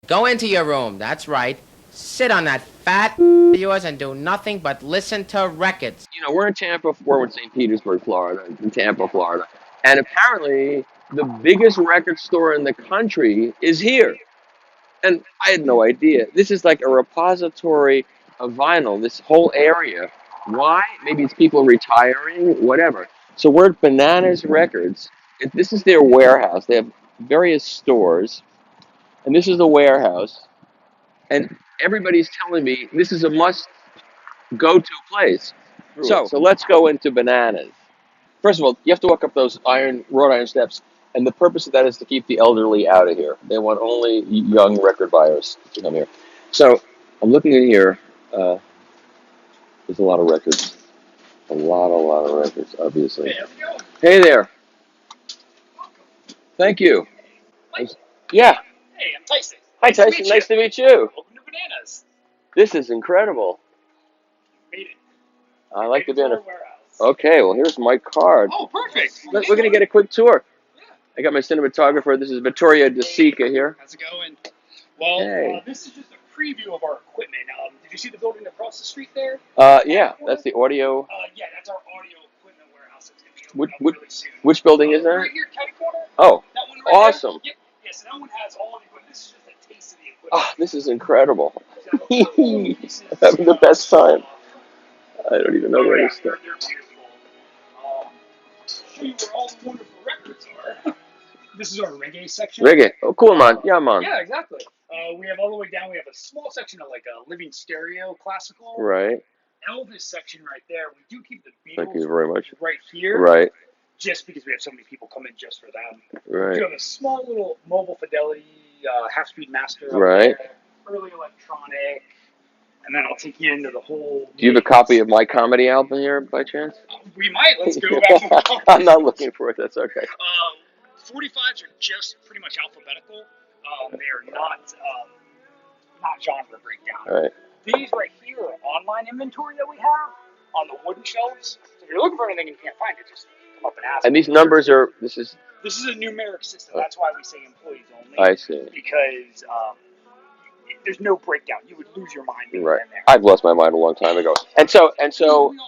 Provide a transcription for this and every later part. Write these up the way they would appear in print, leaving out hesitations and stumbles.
Go into your room. That's right. Sit on that fat of yours and do nothing but listen to records. You know, we're in Tampa, we're in St. Petersburg, Florida, in Tampa, Florida. And apparently, the biggest record store in the country is here. And I had no idea. This is like a repository of vinyl, this whole area. Why? Maybe it's people retiring, whatever. So we're at Bananas Records. This is their warehouse. They have various stores, and this is the warehouse. And everybody's telling me this is a must go-to place. So let's go into Bananas. First of all, you have to walk up those wrought iron steps, and the purpose of that is to keep the elderly out of here. They want only young record buyers to come here. So I'm looking in here. There's a lot of records. A lot of records, obviously. Hey, how's it going? Hey there. Thank you. Mike? Yeah. Hey, I'm Tyson. Hi, Tyson. Nice to meet you. Welcome to Bananas. This is incredible. Made it. I like the Made it to banner. our warehouse. Okay, well, here's my card. Oh, perfect. We're going to get a quick tour. Yeah. I got my cinematographer. This is Vittoria De Sica here. How's it going? Well, Hey. this is just a preview of our equipment. Did you see the building across the street there? Yeah, that's the audio. Yeah, that's our audio equipment warehouse. It's going to be Which- opening up really soon. Which building is that? Right here, County Corner. Oh, That one right awesome. there. Yep. Yeah, so that one has all the equipment. This is just a taste of the equipment. Ah, this is incredible. So, this is, I'm having the best time. I don't even know where yeah, to start. they're beautiful. Show you where all the wonderful records are. This is our reggae section. Reggae. Oh, cool, man. Yeah, man. Yeah, exactly. We have all the way down. We have a small section of like a living stereo classical. Right. Elvis section right there. We do keep the Beatles Thank you very much. right here. Right. Just because we have so many people come in just for them. Right. We do have a small little mobile fidelity half-speed master. Up Right. there, early electronic. And then I'll take you into the whole. Do you have a copy of my comedy album here, by chance? We might. Let's go back to the I'm not looking for it. That's okay. 45s are just pretty much alphabetical. They are not genre breakdown. All right. These right here are online inventory that we have on the wooden shelves. So if you're looking for anything and you can't find it, just come up and ask. And these numbers are. This is. This is a numeric system. That's why we say employees only. I see. Because there's no breakdown. You would lose your mind being Right. in there. I've lost my mind a long time ago. And so. We all have.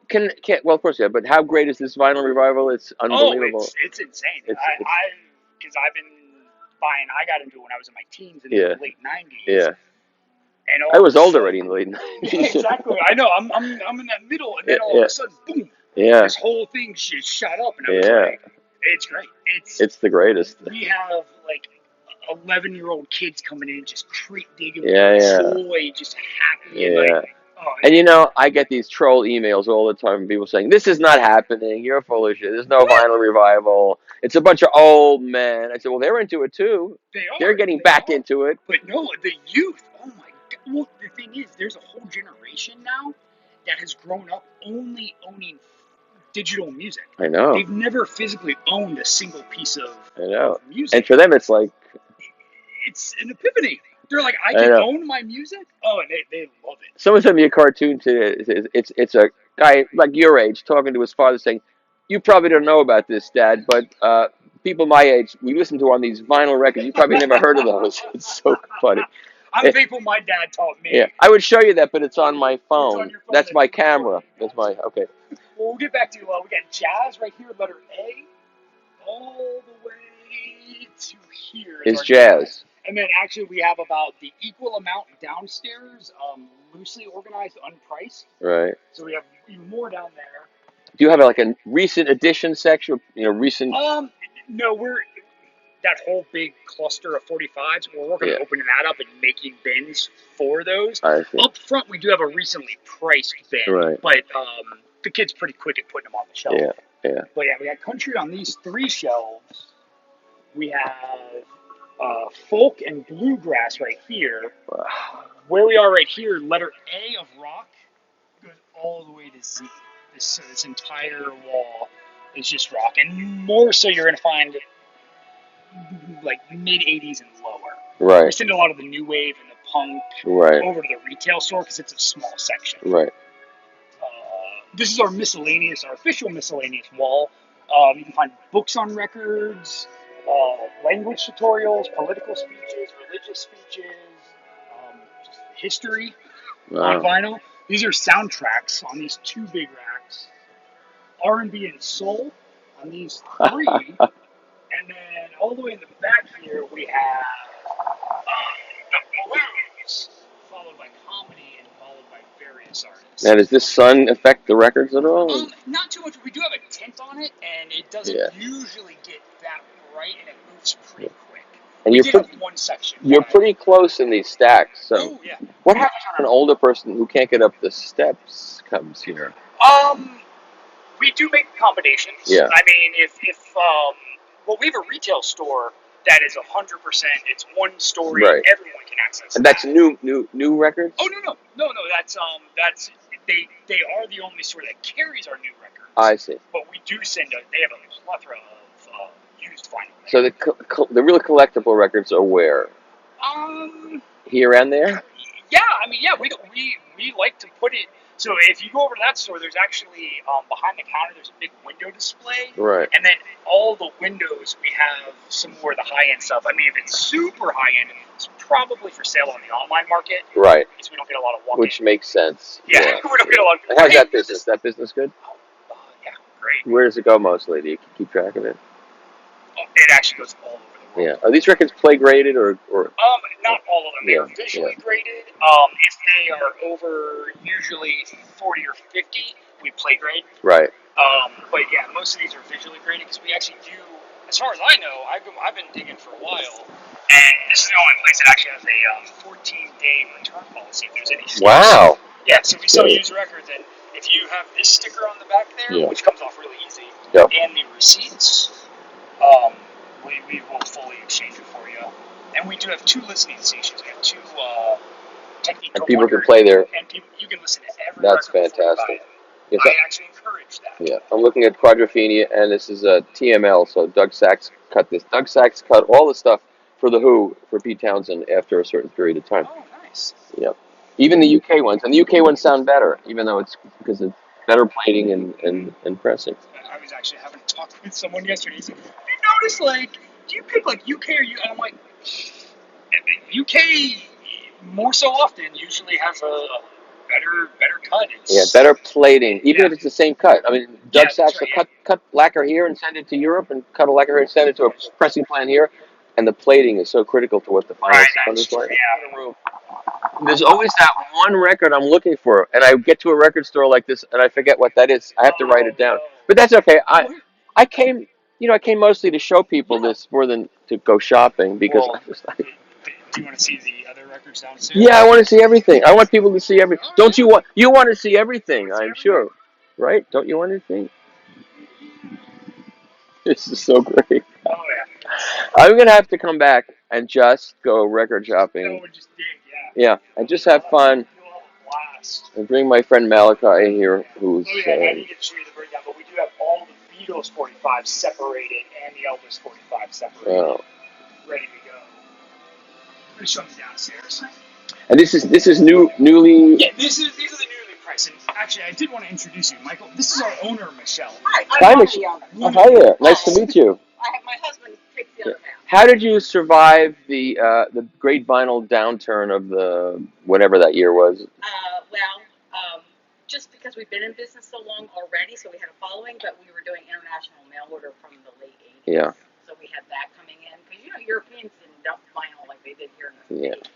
Can well, of course, yeah. But how great is this vinyl revival? It's unbelievable. Oh, it's insane. Because It's- I've been buying. I got into it when I was in my teens in Yeah. the late '90s. Yeah. And all I was of a old sudden- already in the late Yeah, 90s. exactly. I know. I'm in that middle, and then all of Yeah. a sudden, boom! Yeah. This whole thing just shot up, and I was Yeah. like, "It's great. It's the greatest. We have like 11-year-old kids coming in, just crate digging, Yeah, with yeah. joy, just happy, Yeah. and like, oh, And you know, I get these troll emails all the time from people saying, "This is not happening. You're full of shit. There's no vinyl revival. It's a bunch of old men." I said, "Well, they're into it too. they are. They're getting They back are. into it." But no, the youth. Oh my God! Well, the thing is, there's a whole generation now that has grown up only owning digital music. I know. They've never physically owned a single piece of I know. music. And for them, it's like, It's an epiphany. They're like, I I can know. own my music? Oh, and they love it. someone sent me a cartoon today. It's a guy like your age talking to his father saying, "You probably don't know about this, Dad, but people my age, we listen to on these vinyl records. You probably never heard of those." It's so funny. I'm thankful my dad taught me. Yeah, I would show you that, but it's on my It's phone. on your phone. That's my camera. That's my okay. Well, we'll get back to, we got jazz right here, letter A, all the way to here. It's our jazz. And then actually we have about the equal amount downstairs, loosely organized, unpriced. Right. So we have even more down there. Do you have like a recent edition section? You know, recent. No, we're that whole big cluster of 45s. We're working Yeah. on opening that up and making bins for those. I see. Up front, we do have a recently priced bin, Right. but the kid's pretty quick at putting them on the shelf. Yeah. Yeah. But yeah, we got country on these 3 shelves. We have folk and bluegrass right here. Wow. Where we are right here, letter A of rock goes all the way to Z. This entire wall is just rock, and more so you're going to find like mid 80s and lower. We Right. send a lot of the new wave and the punk Right. over to the retail store because it's a small section. Right. This is our miscellaneous, our official miscellaneous wall. You can find books on records, language tutorials, political speeches, religious speeches, just history on Wow. vinyl. These are soundtracks on these two big racks. R&B and soul on these three. And then all the way in the back here, we have the blues, followed by comedy, and followed by various artists. Now, does this sun affect the records at all? Not too much. We do have a tint on it, and it doesn't usually get that bright, and it moves pretty quick. And We did have one section. you're pretty close in these stacks. So, Oh, yeah. what happens when an older person who can't get up the steps comes here? We do make accommodations. Yeah. I mean, if well, we have a retail store that is 100%. It's one story. Right. Everyone can access. And that's new records? Oh no. That's they are the only store that carries our new records. I see. But we do they have a plethora of used vinyl. So the real collectible records are where? Here and there? Yeah, we like to put it. So if you go over to that store, there's actually behind the counter there's a big window display. Right. And then all the windows we have some more of the high end stuff. I mean, if it's super high end, it's probably for sale on the online market. Right. Because we don't get a lot of walk-in. Which makes sense. Yeah, we don't get a lot of. How's that business? That business good? Yeah, great. Where does it go mostly? Do you keep track of it? It actually goes all over the world. Yeah. Are these records play graded or? Not all of them. They are visually graded. If they are over usually 40 or 50, we play grade. Right. But yeah, most of these are visually graded because we actually do. As far as I know, I've been digging for a while, and this is the only place that actually has a 14-day return policy if there's any issues. Wow. Yeah, so we sell used records, and if you have this sticker on the back there, which comes off really easy, and the receipts, we will fully exchange it for you. And we do have 2 listening stations. We have 2 technique. And people can play there. And you can listen to every That's record before you buy fantastic. it. Yes, I actually encourage that. Yeah, I'm looking at Quadrophenia, and this is a TML, so Doug Sachs cut this. Doug Sachs cut all the stuff for The Who, for Pete Townsend, after a certain period of time. Oh, nice. Yep. Even the UK ones, and the UK ones sound better, even though it's because it's better plating and pressing. I was actually having a talk with someone yesterday. He said, "You notice, like, do you pick like UK or you?" And I'm like, UK more so often usually has a better cut. Better plating, even if it's the same cut. I mean, Doug Sachs will cut lacquer here and send it to Europe, and cut a lacquer here and send it to a pressing plant here, and the plating is so critical to what the final sound is like. There's always that one record I'm looking for, and I get to a record store like this, and I forget what that is. I have to write it down, but that's okay. I came mostly to show people this more than to go shopping because I was like. Do you want to see the other records downstairs? Yeah, I want to see everything. I want people to see everything. Don't you want? You want to see everything, I'm sure, right? Don't you want to see? This is so great. Oh yeah. I'm gonna have to come back and just go record shopping. Just dig, yeah, and just have fun. And bring my friend Malachi here, who's. I didn't get to show you the breakdown, but we do have all the Beatles 45s separated and the Elvis 45 separated, ready to go. I'm gonna show them downstairs. And this is newly. Yeah, these are the newly priced. And actually, I did want to introduce you, Michael. This is our owner, Michelle. Hi, Michelle. Oh, hi there. Nice to meet you. My husband takes the other half. How did you survive the great vinyl downturn of the whatever that year was? Just because we've been in business so long already, so we had a following, but we were doing international mail order from the late 80s. Yeah. So we had that coming in because Europeans didn't dump vinyl like they did here in the States.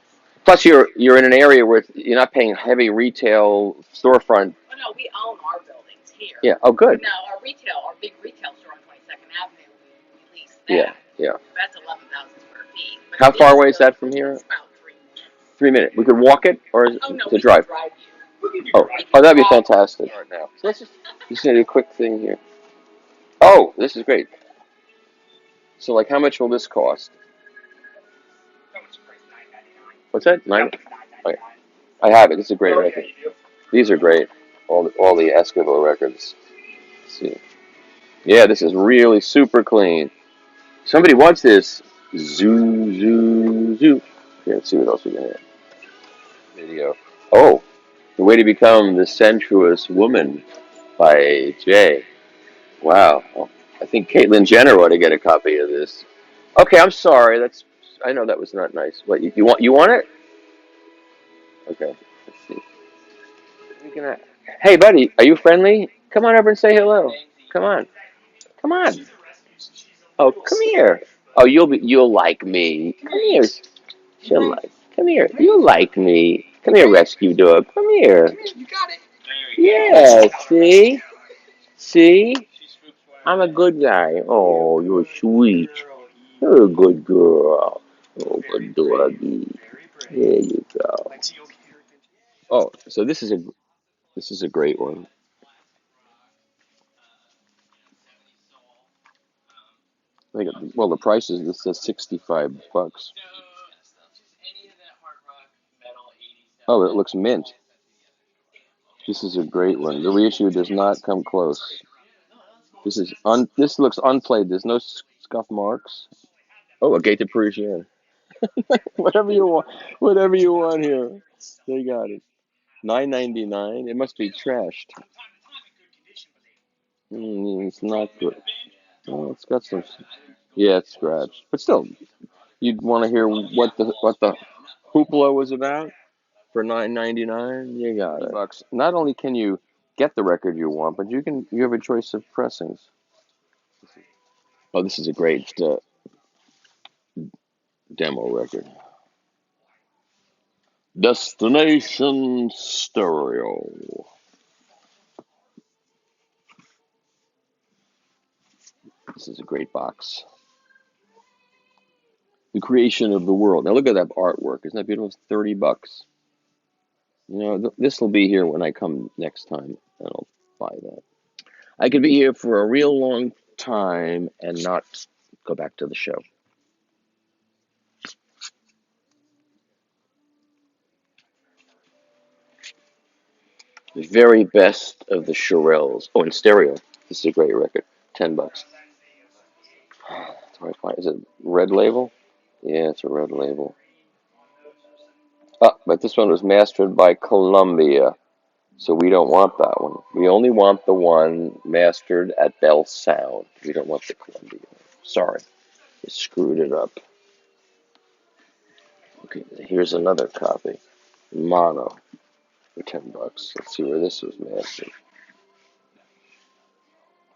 Plus, you're in an area where you're not paying heavy retail storefront. Oh no, we own our buildings here. Yeah. Oh, good. Now our big retail store on 22nd Avenue, we lease that. Yeah. That's 11,000 square feet. But how far away is that from here? It's about 3 minutes. 3 minutes. We could walk it, or is no, to drive? Drive you. Oh, that'd be fantastic. Right now. So let's just do a quick thing here. Oh, this is great. So, like, how much will this cost? What's that? $9.99. Okay. I have it. It's a great record. These are great. All the Esquivel records. Let's see. Yeah, this is really super clean. Somebody wants this. Zoo, zoo, zoo. Okay, let's see what else we got here. Video. Oh. The Way to Become the Sensuous Woman by Jay. Wow. I think Caitlyn Jenner ought to get a copy of this. Okay, I'm sorry. I know that was not nice. What you want it? Okay. Let's see. You're gonna. Hey, buddy, are you friendly? Come on over and say hello. Come on. Come on. Oh, come here. Oh, you'll like me. Come here. Come here. You'll like me. Come here, rescue dog. Come here. Yeah. See. See. I'm a good guy. Oh, you're sweet. You're a good girl. Oh, good doggy. There you go. Oh, so this is a great one. I think well, the price is this says $65. Oh, it looks mint. This is a great one. The reissue does not come close. This looks unplayed. There's no scuff marks. Oh, a gated Parisienne. Whatever you want. Whatever you want here. They got it. $9.99. It must be trashed. It's not good. Oh, it's got some. Yeah, it's scratched. But still, you'd want to hear what the hoopla was about for $9.99. You got it. Bucks. Not only can you get the record you want, but you have a choice of pressings. Oh, this is a great demo record. Destination Stereo. This is a great box. The creation of the world. Now look at that artwork. Isn't that beautiful? It's $30. You know, this will be here when I come next time, and I'll buy that. I could be here for a real long time and not go back to the show. The very best of the Shirelles. Oh, in stereo. This is a great record. $10. That's where I find. Is it red label? Yeah, it's a red label. Oh, but this one was mastered by Columbia, so we don't want that one. We only want the one mastered at Bell Sound. We don't want the Columbia. Sorry, I screwed it up. Okay, here's another copy. Mono for $10. Let's see where this was mastered.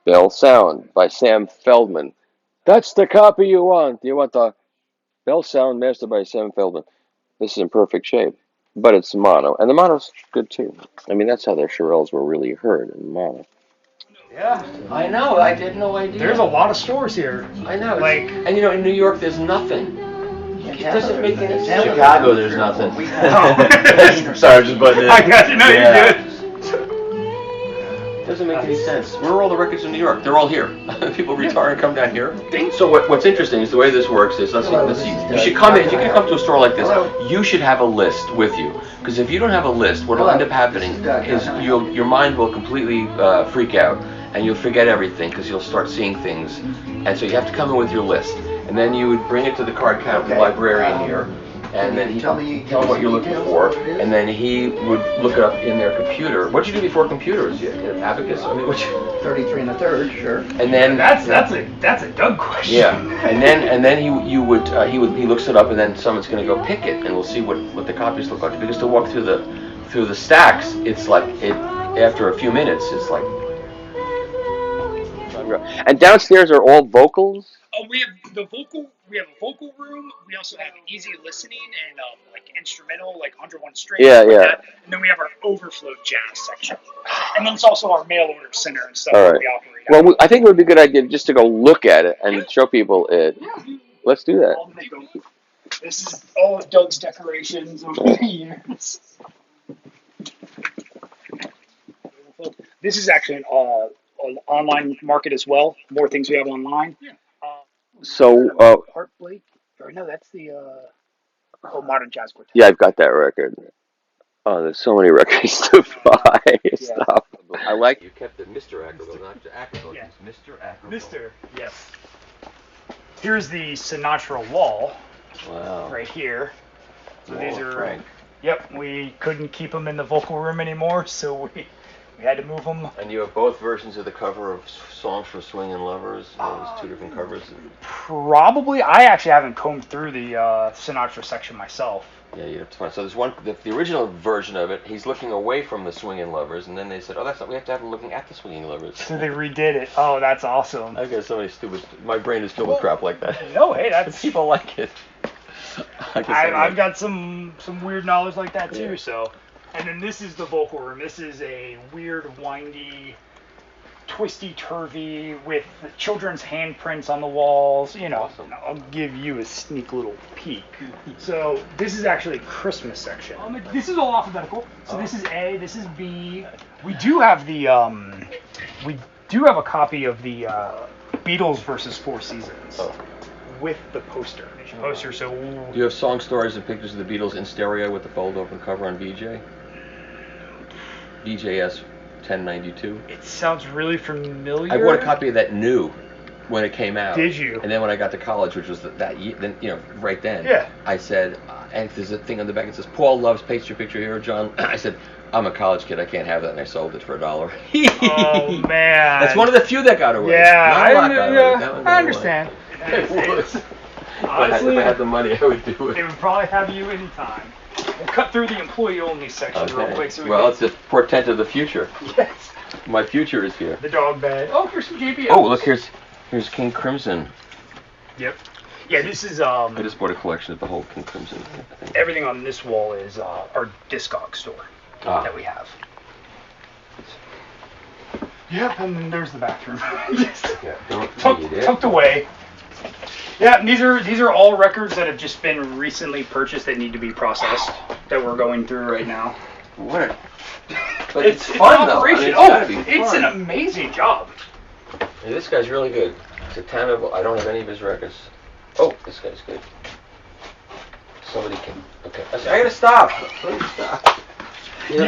Bell Sound by Sam Feldman. That's the copy you want. You want the Bell Sound mastered by Sam Feldman. This is in perfect shape, but it's mono, and the mono's good too. I mean, that's how their Shirelles were really heard in mono. Yeah, I know. I had no idea. There's a lot of stores here. I know. Like, And you know, in New York, there's nothing. It doesn't make any sense. Chicago, there's nothing. Oh. Sorry, I'm just butting in. I got you. No, Yeah. you're good. It doesn't make any sense. Where are all the records in New York? They're all here. People retire and come down here. So what's interesting is the way this works is, let's see. You should come in. If you can come to a store like this, you should have a list with you. Because if you don't have a list, what will end up happening is your mind will completely freak out. And you'll forget everything because you'll start seeing things. And so you have to come in with your list. And then you would bring it to the card counter, the librarian here. And then he'd tell him what you're looking for. And then he would look it up in their computer. What did you do before computers? You had Abacus? I mean, 33 1/3, sure. And then That's a Doug question. yeah, and then he looks it up, and then someone's going to go pick it, and we'll see what the copies look like. Because to walk through the stacks, it's like after a few minutes, it's like. And downstairs are all vocals? Oh, we have a vocal room. We also have easy listening and like instrumental, like 101 strings. Yeah, like yeah. that. And then we have our overflow jazz section. And then it's also our mail order center and stuff All that right. we operate. Well, I think it would be a good idea just to go look at it and show people it. Let's do that. This is all of Doug's decorations over the years. This is actually an online market as well. More things we have online. So, Art Blake. Or no, that's the Modern Jazz Quartet. yeah, I've got that record. Oh, there's so many records to buy. Stop. I like. You kept it Mr. Ackerville, not Ackerville. Yeah. It's Mr. Ackerville. Mister, yes. Here's the Sinatra wall Wow. right here. So Wall these of are. Frank. Yep, we couldn't keep them in the vocal room anymore, so We had to move them. And you have both versions of the cover of Songs for Swingin' Lovers. Those two different covers. Probably. I actually haven't combed through the Sinatra section myself. Yeah, you have to find. So there's one, the original version of it. He's looking away from the Swingin' Lovers, and then they said, "Oh, that's not. We have to have him looking at the Swingin' Lovers." So they redid it. Oh, that's awesome. I've got so many stupid. My brain is filled with crap like that. No, hey, that's People like it. I've got some weird knowledge like that too. Yeah. So, and then this is the vocal room. This is a weird, windy, twisty-turvy with children's handprints on the walls. You know, Awesome. I'll give you a sneak little peek. So this is actually a Christmas section. This is all alphabetical. So this is A. This is B. We do have the a copy of the Beatles versus Four Seasons. Oh. With the poster. So Do you have song stories and pictures of the Beatles in stereo with the fold-open cover on BJ? BJS 1092. it sounds really familiar. I bought a copy of that new when it came out. Did you? And then when I got to college, which was that year, then right then, Yeah. I said, and there's a thing on the back that says Paul loves picture here, John. I said, I'm a college kid, I can't have that, and I sold it for $1. Oh man. That's one of the few that got away. Yeah, Not a lot got away. That one got I away. understand. Honestly, if I had the money, I would do They it. would probably have you anytime. We'll cut through the employee-only section real quick. So we Well, can... it's a portent of the future. Yes. My future is here. The dog bed. Oh, here's some JBLs. Oh, look, here's King Crimson. Yep. Yeah, this is I just bought a collection of the whole King Crimson thing. everything on this wall is our Discog store that we have. Yep, and then there's the bathroom. Yeah, don't need it. Tucked away. Yeah, and these are all records that have just been recently purchased that need to be processed that we're going through right now. What a... But It's fun, an though. I mean, operation. it's gotta be It's fun. an amazing job. Hey, this guy's really good. It's a Tampa. I don't have any of his records. Oh, this guy's good. Somebody can. Okay, I gotta stop. Please stop. You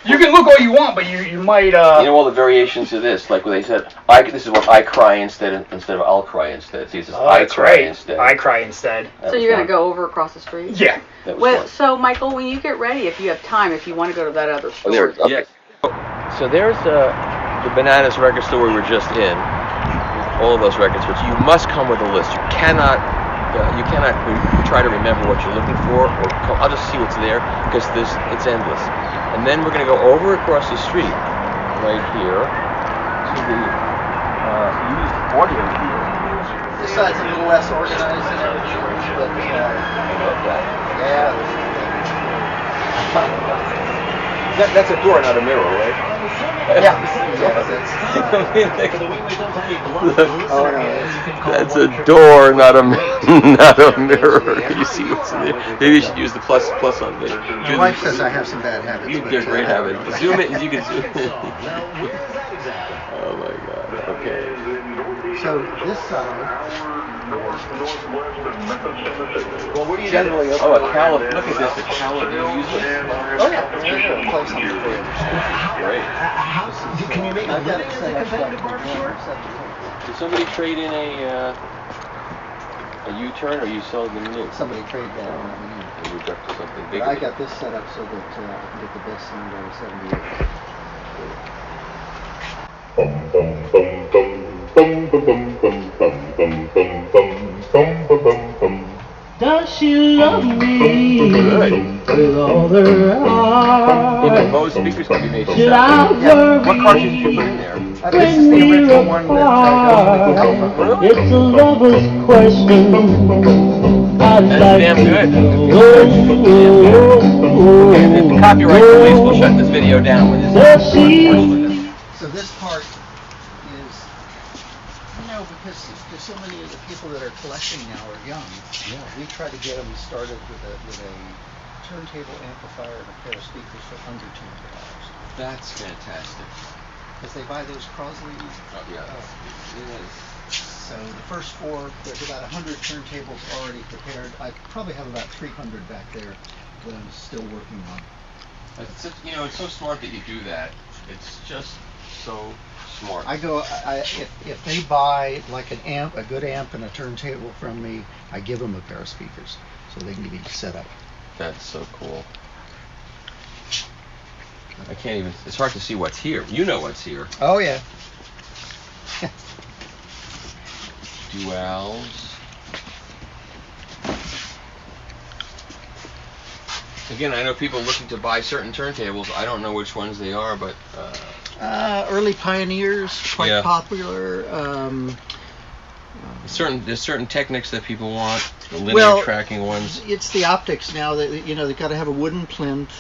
You can look all you want, but you might. You know all the variations of this, like when they said, "This is what I cry instead of I'll cry instead." See, it says I that's cry right. instead. I cry instead. That So was you're gonna fun. go over across the street? Yeah. That was Well, fun. so Michael, when you get ready, if you have time, if you want to go to that other store. Oh, there it is. Okay. Yes. So there's the Bananas record store we were just in. All of those records, but you must come with a list. You cannot try to remember what you're looking for, or I'll just see what's there because it's endless. And then we're going to go over across the street, right here, to the used audio gear. This side's a little less organized than everything, but yeah. That's a door, not a mirror, right? Yeah. Oh, no. That's a door, not a mirror. You see what's in there? Maybe you should use the plus on me. My wife says I have some bad habits. You've but, got a great habit. Zoom it as you can zoom in. Oh my God. Okay. So this side. Well, what do you generally? Oh, a calip. Look at this. A calip. You use this? Oh yeah. Play something for you. Great. Can you make? I've got it set up like. Did somebody trade in a U-turn, or you sold them new? Somebody trade that on. They moved up to something But bigger. I got this set up so that I can get the best sound out of 78. Does she love me with all her Even heart? Bose speakers can be made to Should I sound good. worry What cartridge did you put in there? This is when the we're original one that apart? It's a lover's question. I'd That's like damn to good. know. The copyright police will shut this video down when this Does is she? So this part is, because so many of the people that are collecting now are young. Yeah. We try to get them started with a turntable amplifier and a pair of speakers for under $200. That's fantastic. Because they buy those Crosley. Oh, yeah. It is. So the first four, there's about 100 turntables already prepared. I probably have about 300 back there that I'm still working on. It's just, it's so smart that you do that. It's just so smart. If they buy like an amp, a good amp and a turntable from me, I give them a pair of speakers so they can be set up. That's so cool. I can't even. It's hard to see what's here. You know what's here. Oh yeah. Duals. Again, I know people looking to buy certain turntables. I don't know which ones they are, but Early pioneers, quite Yeah. popular. there's certain techniques that people want. The linear Well, tracking ones. It's the optics now that they've got to have a wooden plinth.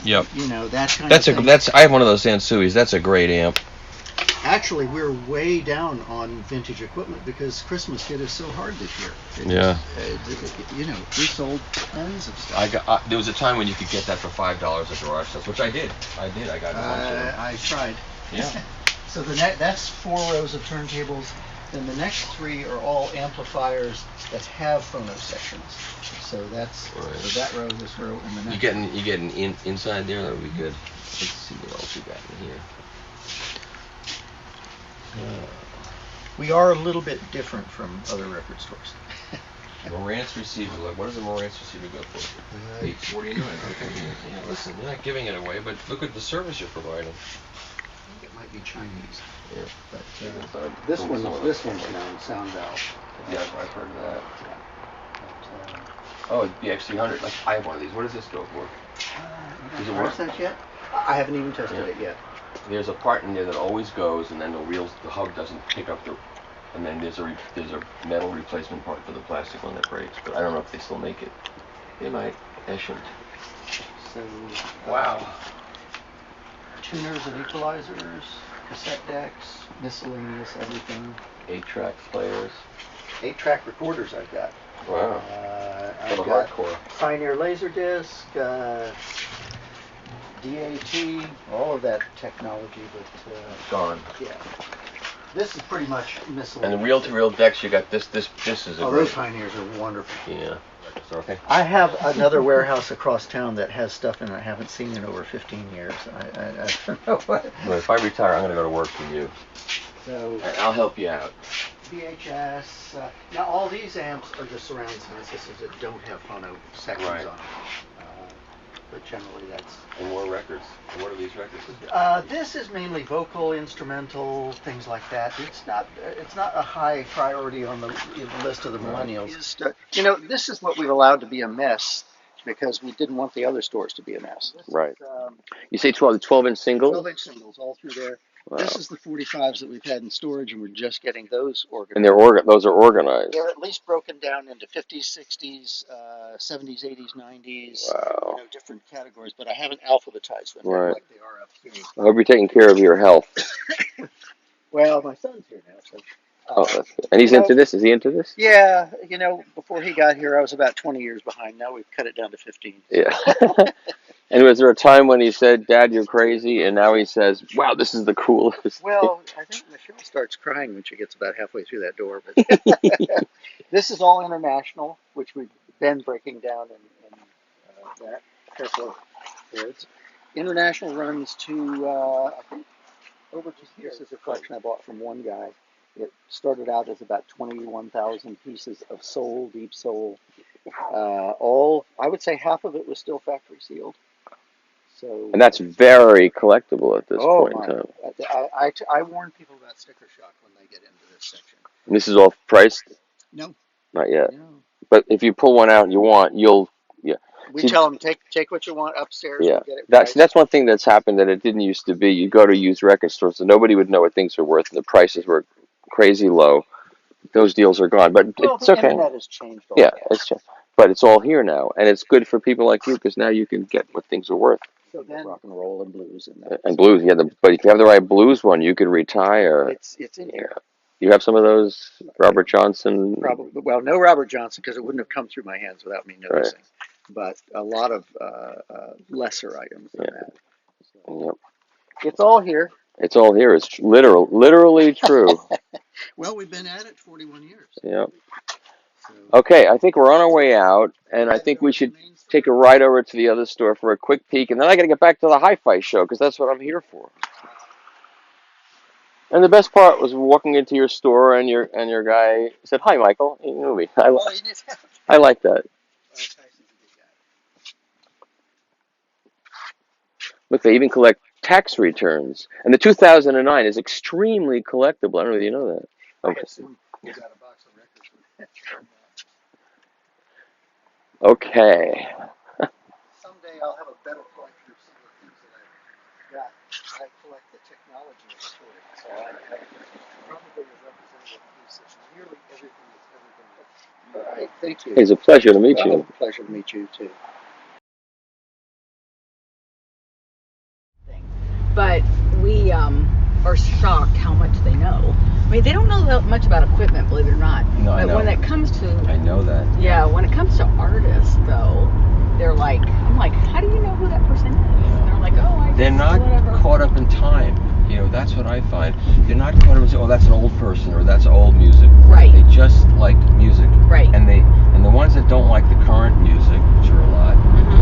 Yep. That kind That's of thing. I have one of those Sansuis. That's a great amp. Actually, we're way down on vintage equipment because Christmas hit us so hard this year. Yeah. We sold tons of stuff. There was a time when you could get that for $5 at garage sales, which I did. I got a bunch of them. I tried. Yeah. So that's 4 rows of turntables. Then the next 3 are all amplifiers that have phono sections. So that's so that row, this row, and the next. You getting inside there? That would be good. Let's see what else we got in here. We are a little bit different from other record stores. Marantz receiver. Look, what does a Marantz receiver go for? $849. Okay. Yeah, listen, you're not giving it away, but look at the service you're providing. It might be Chinese. Yeah. But this one's now sound valve. Yeah, I've heard of that. Oh, the XT100. Like, I have one of these. What does this go for? Does it work? That yet? I haven't even tested it yet. There's a part in there that always goes, and then the hub doesn't pick up and then there's a metal replacement part for the plastic one that breaks. But I don't know if they still make it. They might. They shouldn't. So. Wow. Tuners and equalizers, cassette decks, miscellaneous everything. 8-track players. 8-track recorders I've got. Wow. I've For the got hardcore. Pioneer Laserdisc, DAT, all of that technology, but Gone. yeah. This is pretty much miscellaneous. And the reel-to-reel decks, you got this is a Oh, great. those Pioneers are wonderful. Yeah. So, okay. I have another warehouse across town that has stuff in it I haven't seen in over 15 years. I don't know what. Well, if I retire, I'm going to go to work for you. So, And I'll help you out. VHS. Now, all these amps are just surround sound systems that don't have phono sections Right. on them. But generally, that's. And more records. And what are these records? This is mainly vocal, instrumental, things like that. It's not a high priority on the list of the millennials. This is what we've allowed to be a mess because we didn't want the other stores to be a mess. Right. You say 12-inch single? 12-inch singles all through there. Wow. This is the 45s that we've had in storage, and we're just getting those organized. And those are organized. They're at least broken down into 50s, 60s, 70s, 80s, 90s. Wow. Different categories, but I haven't alphabetized them Right. like they are up here. I hope you're taking care of your health. Well, my son's here now, so. Oh, that's good. And he's into this? Is he into this? Yeah, before he got here, I was about 20 years behind. Now we've cut it down to 15. Yeah. And was there a time when he said, "Dad, you're crazy," and now he says, "Wow, this is the coolest"? Well, I think Michelle starts crying when she gets about halfway through that door. But this is all international, which we've been breaking down in that. Careful. International runs to, I think, over just here. This is a collection I bought from one guy. It started out as about 21,000 pieces of soul, deep soul. I would say half of it was still factory sealed. So, And that's very collectible at this point in time. I warn people about sticker shock when they get into this section. And this is all priced? No. Not yet. No. But if you pull one out and you want, We tell them take what you want upstairs. Yeah, And get it priced. that's one thing that's happened that it didn't used to be. You go to used record stores and nobody would know what things are worth, and the prices were crazy low. Those deals are gone, but Well, it's the okay. internet has changed all Yeah, that. but it's all here now, and it's good for people like you because now you can get what things are worth. So then rock and roll and blues And blues, yeah. But if you have the right blues one, you could retire. It's in here. You have some of those, Robert Johnson. Probably, well, no Robert Johnson because it wouldn't have come through my hands without me noticing. But a lot of lesser items than that. So, Yep. it's all here. It's all here. It's literally true. Well, we've been at it 41 years. Yep. So, Okay, I think we're on our way out, and I think we should take a ride over to the other store for a quick peek, and then I got to get back to the hi-fi show because that's what I'm here for. And the best part was walking into your store, and your guy said, "Hi, Michael." He knew me. I like that. Look, they even collect tax returns. And the 2009 is extremely collectible. I don't know if you know that. Okay. We got a box of records with Okay. Someday I'll have a better collection of some of the things that I've got. I collect the technology of recording, so I have probably a representative piece of nearly everything that's ever been done. All right, thank you. It's a pleasure to meet you. Pleasure to meet you too. But we are shocked how much they know. I mean, they don't know that much about equipment, believe it or not. No, I but know. when it comes to I know that. yeah, when it comes to artists, though, they're like, I'm like, how do you know who that person is? And they're like, oh, I They're guess not whatever. caught up in time. You know, that's what I find. They're not caught up in, oh, that's an old person or that's old music. Right. They just like music. Right. And the ones that don't like the current music, which are a lot,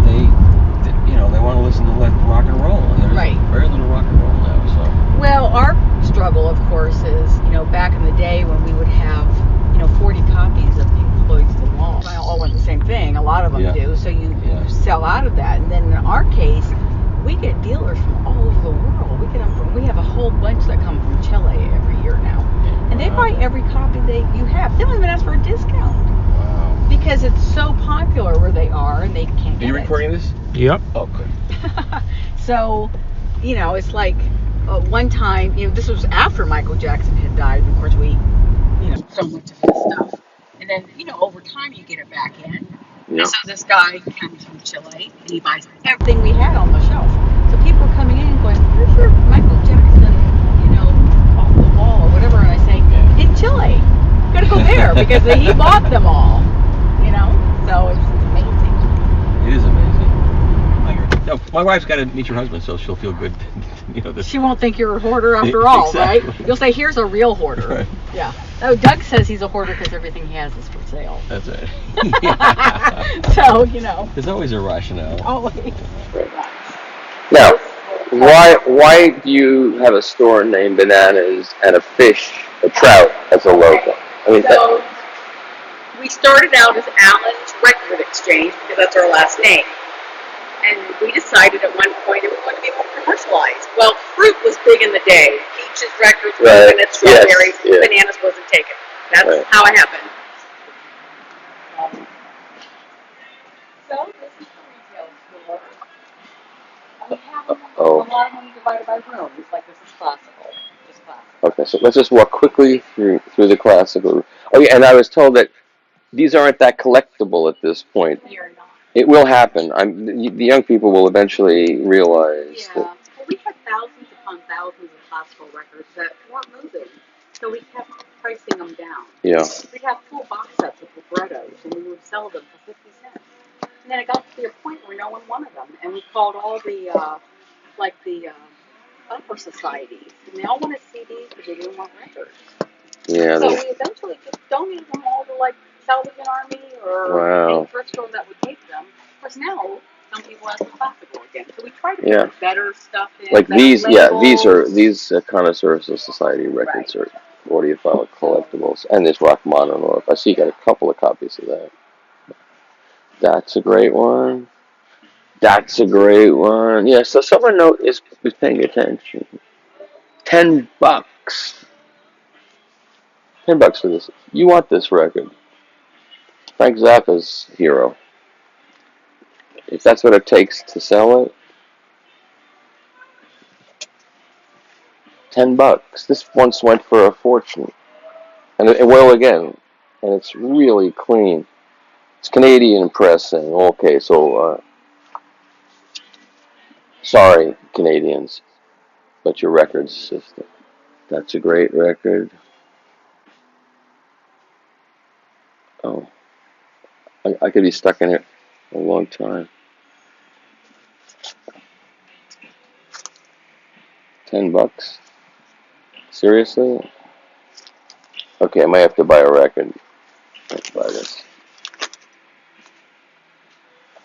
they you know, they want to listen to like rock and roll. And there's Right. very little rock and roll now. So. Well, our struggle, of course, is, you know, back in the day when we would have, you know, 40 copies of Pink Floyd's The Wall. They all want the same thing. A lot of them do. So you sell out of that. And then in our case, we get dealers from all over the world. We have a whole bunch that come from Chile every year now. And they buy every copy you have. They don't even ask for a discount. Wow. Because it's so popular where they are and they can't get it. Are you recording this? Yep. Oh, good. So, you know, it's like one time, you know, this was after Michael Jackson had died. Of course, we, you know, so much of his stuff. And then, you know, over time you get it back in. Yeah. And so this guy comes from Chile and he buys everything we had on the shelf. So people are coming in and going, where's your Michael Jackson, you know, off the wall or whatever? And I say, in Chile. You gotta go there because he bought them all. You know? So it's amazing. It is amazing. No, my wife's got to meet your husband, so she'll feel good. You know, She won't think you're a hoarder after all, Exactly. right? You'll say, here's a real hoarder. Right. Yeah. Oh, Doug says he's a hoarder because everything he has is for sale. That's it. So, you know. There's always a rationale. Always. Now, why do you have a store named Bananas and a trout as a logo? I mean, So we started out as Allen's Record Exchange because that's our last name. And we decided at one point it was going to be more commercialized. Well, fruit was big in the day. Peaches, records, coconuts, strawberries, bananas wasn't taken. That's how it happened. So this is the retail store. We have a lot of them divided by rooms, like this is classical. Just classical. okay, so let's just walk quickly through the classical. Oh yeah, and I was told that these aren't that collectible at this point. They are not. It will happen. The young people will eventually realize that. Well, we had thousands upon thousands of classical records that weren't moving, so we kept pricing them down. Yeah. We'd have full box sets of librettos, and we would sell them for 50 cents. And then it got to the point where no one wanted them, and we called all the, upper societies, and they all wanted CDs, but they didn't want records. Yeah. So we eventually just donated them all to, like, Salvation Army or any thrift store that would take them. Of course, now some people ask for classical again, so we try to put better stuff in. Like these, labels. these Connoisseurs Society records are audiophile collectibles, and there's Rachmaninoff. I see you got a couple of copies of that. That's a great one. That's a great one. Yeah, so someone is paying attention. $10. $10 for this. You want this record? Frank Zappa's Hero. If that's what it takes to sell it, $10. This once went for a fortune, and it will again. And it's really clean. It's Canadian pressing. Okay, so sorry, Canadians, but your record system. That's a great record. Oh, I could be stuck in it a long time. $10? Seriously? Okay, I might have to buy a record. Let's buy this.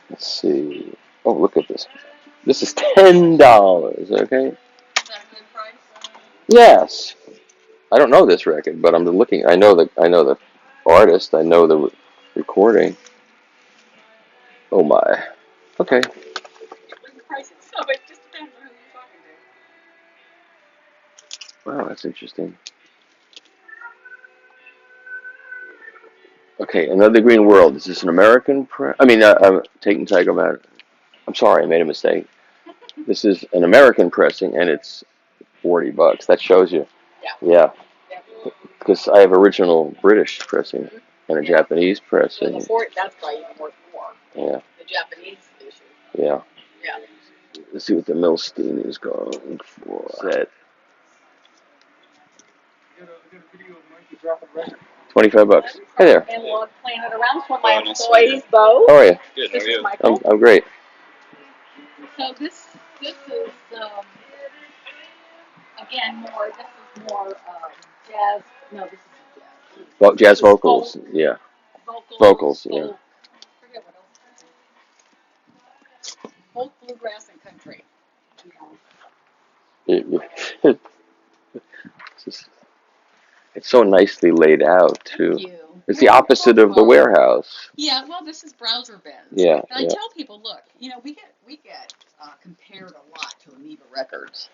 Let's see. Oh, look at this. This is $10. Okay. Is that a good price? Yes. I don't know this record, but I'm looking. I know the artist. I know the recording. Oh my. Okay. The prices, so it just depends Wow, that's interesting. Okay, Another Green World. Is this an American press? I mean, Taking Tiger Man. I'm sorry, I made a mistake. This is an American pressing, and it's $40. That shows you. Yeah. Because I have original British pressing and a Japanese pressing. That's probably even worth more. Yeah. The Japanese edition. Yeah. Yeah. Let's see what the Milstein is going for. Set. 25 bucks. Hey there. And we're playing it around with one of my employees, Bo. How are you? Good. This How are is you? Michael. I'm great. So this is again more. This is more jazz. No, this is jazz. Well, jazz This is vocals. folk, Yeah. vocals. Vocals, yeah. Folk, forget what else. Folk, bluegrass, and country. It's so nicely laid out too. Thank you. It's the opposite of the warehouse. Yeah, well, this is browser bins. Yeah. And I tell people, look, we get compared a lot to Amoeba Records.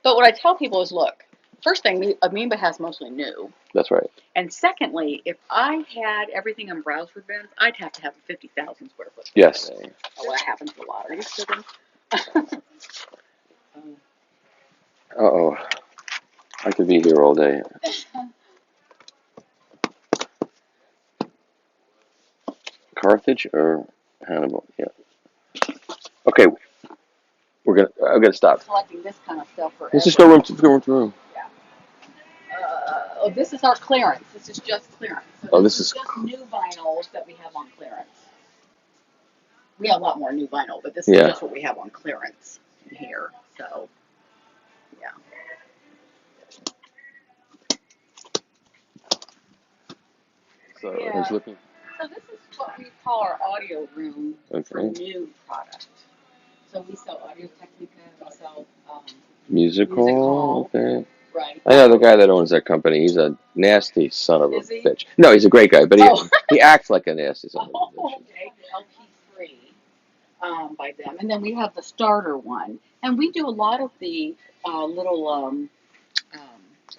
But what I tell people is, look, first thing, Amoeba has mostly new. That's right. And secondly, if I had everything in browser bins, I'd have to have a 50,000 square foot. Yes. What happens to a lot? Are you kidding? Uh-oh. I could be here all day. Carthage or Hannibal? Yeah. Okay. I'm gonna stop. Collecting this kind of stuff forever. Let's just go room to room. Yeah. This is our clearance. This is just clearance. So this is just new vinyls that we have on clearance. We have a lot more new vinyl, but this is just what we have on clearance here. So, yeah. So who's looking? So this is what we call our audio room for new product. So we sell Audio Technica, we sell Musical. Okay. Right. I know the guy that owns that company. He's a nasty son of a Is he? bitch. No, he's a great guy, but he acts like a nasty son of a bitch. Okay. LP3 by them, and then we have the starter one, and we do a lot of the little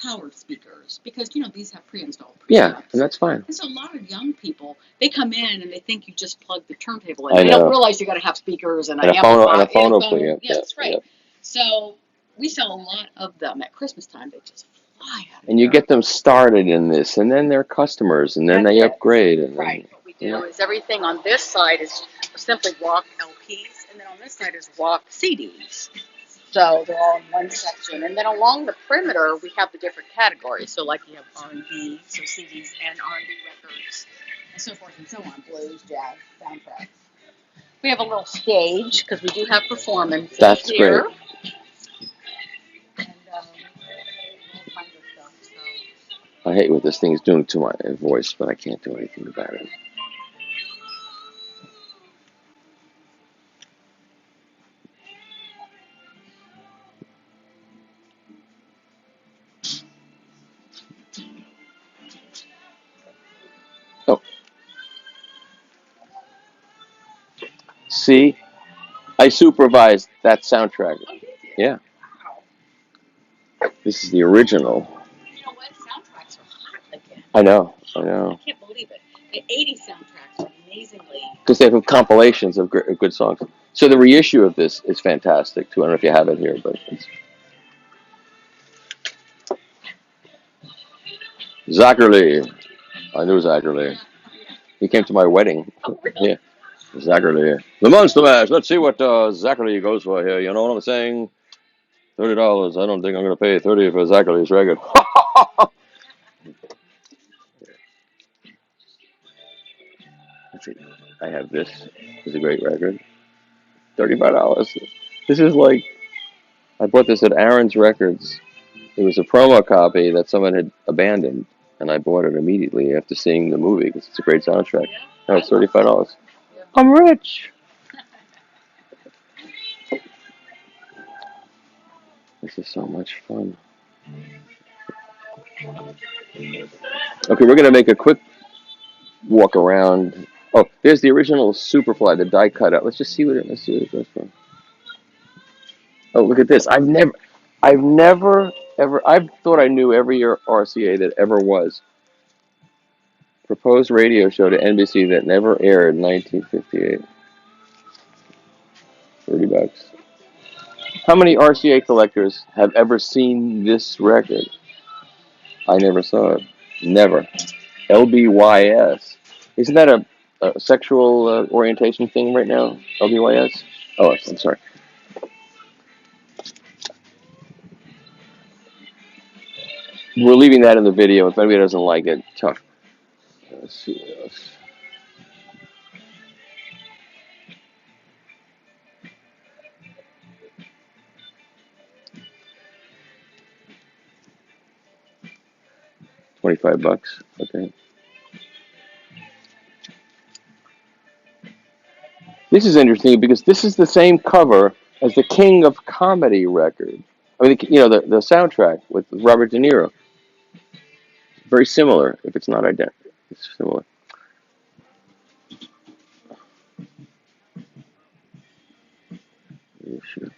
power speakers because these have pre-installed preamps. Yeah, and that's fine. And so a lot of young people, they come in and they think you just plug the turntable in. I They know. don't realize you got to have speakers and And a phone preamp. Yeah, that's right. Yeah. So we sell a lot of them at Christmas time. They just fly out of And you here. get them started in this, and then they're customers, and then That's they it. upgrade. And Right. What we do is everything on this side is simply rock LPs, and then on this side is rock CDs. So they're all in one section. And then along the perimeter, we have the different categories. So like you have R&B, so CDs and R&B records, and so forth and so on, blues, jazz, soundtracks. We have a little stage, because we do have performances That's here. great. And all kinds of stuff. So. I hate what this thing is doing to my voice, but I can't do anything about it. Oh. See? I supervised that soundtrack. Oh, did you? Yeah. Wow. This is the original. You know what? Soundtracks are hot again. I know. I can't believe it. The 80s soundtracks are amazingly. Because they have compilations of good songs. So the reissue of this is fantastic too. I don't know if you have it here, but it's Zachary. I knew Zachary. He came to my wedding. Oh, really? Yeah. Zachary. The Monster Mash. Let's see what Zachary goes for here. You know what I'm saying? $30. I don't think I'm going to pay $30 for Zachary's record. I have this. It's a great record. $35. This is like, I bought this at Aaron's Records. It was a promo copy that someone had abandoned, and I bought it immediately after seeing the movie because it's a great soundtrack. That was $35. I'm rich. This is so much fun. Okay, we're going to make a quick walk around. Oh, there's the original Superfly, the die cut out. Let's see what it goes for. Oh, look at this. I've never I thought I knew every RCA that ever was. Proposed radio show to NBC that never aired in 1958. $30. How many RCA collectors have ever seen this record? I never saw it. Never. LBYS. Isn't that a sexual orientation thing right now? LBYS? Oh, I'm sorry. We're leaving that in the video. If anybody doesn't like it, tough. Let's see what else. $25. Okay. This is interesting because this is the same cover as the King of Comedy record. I mean, the soundtrack with Robert De Niro. Very similar, if it's not identical. It's similar. Yeah, sure.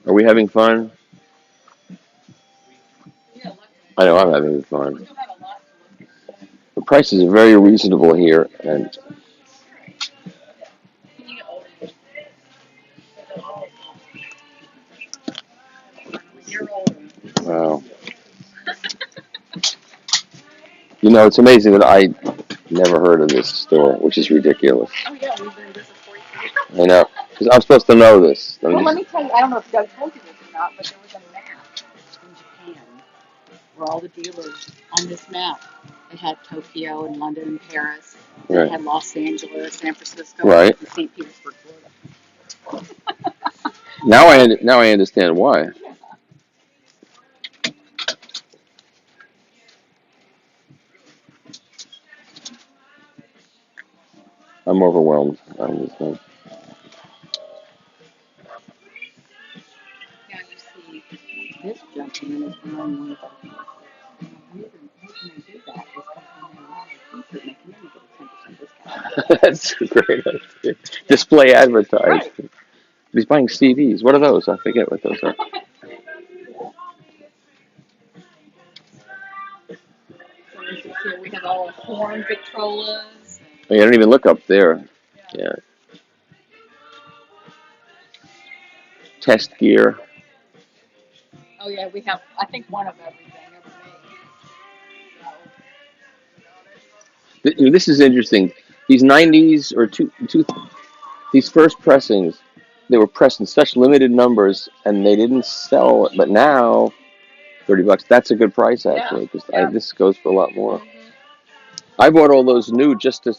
Are we having fun? I know I'm having fun. The prices are very reasonable here, and wow. It's amazing that I never heard of this store, which is ridiculous. Oh yeah, we've been in business 43 years. I know, because I'm supposed to know this. Well, let me tell you, I don't know if Doug told you this or not, but there was a map in Japan where all the dealers on this map, they had Tokyo and London and Paris, Right. they had Los Angeles, San Francisco, Right. and St. Petersburg, Florida. Now I understand why. I'm overwhelmed. I understand. Now you see, this gentleman is wearing one of those. The reason they do that is because when they wear a t-shirt, they can get a 10% discount. That's a great idea. Display advertising. Right. He's buying CDs. What are those? I forget what those are. So as you see, we have all horn Victrolas. I don't even look up there. Yeah. Test gear. Oh yeah, we have, I think, one of everything ever made. This is interesting. These 90s or these first pressings, they were pressed in such limited numbers and they didn't sell. But now, $30. That's a good price actually, because this goes for a lot more. I bought all those new just to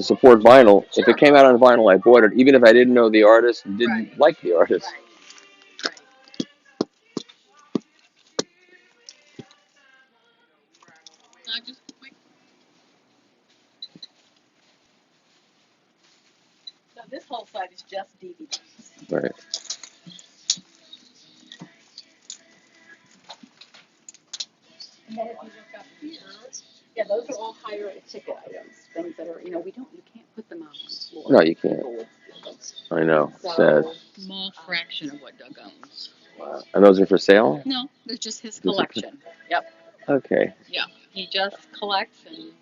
support vinyl. Sure. If it came out on vinyl, I bought it, even if I didn't know the artist and didn't like the artist. Right. So this whole side is just DVDs. Right. And then if you look up here, yeah, those are all higher ticket items, things that are, you can't put them out on the floor. No, you can't. I know. So, sad. Small fraction of what Doug owns. Wow. And those are for sale? No, they're just his collection. Yep. Okay. Yeah, he just collects and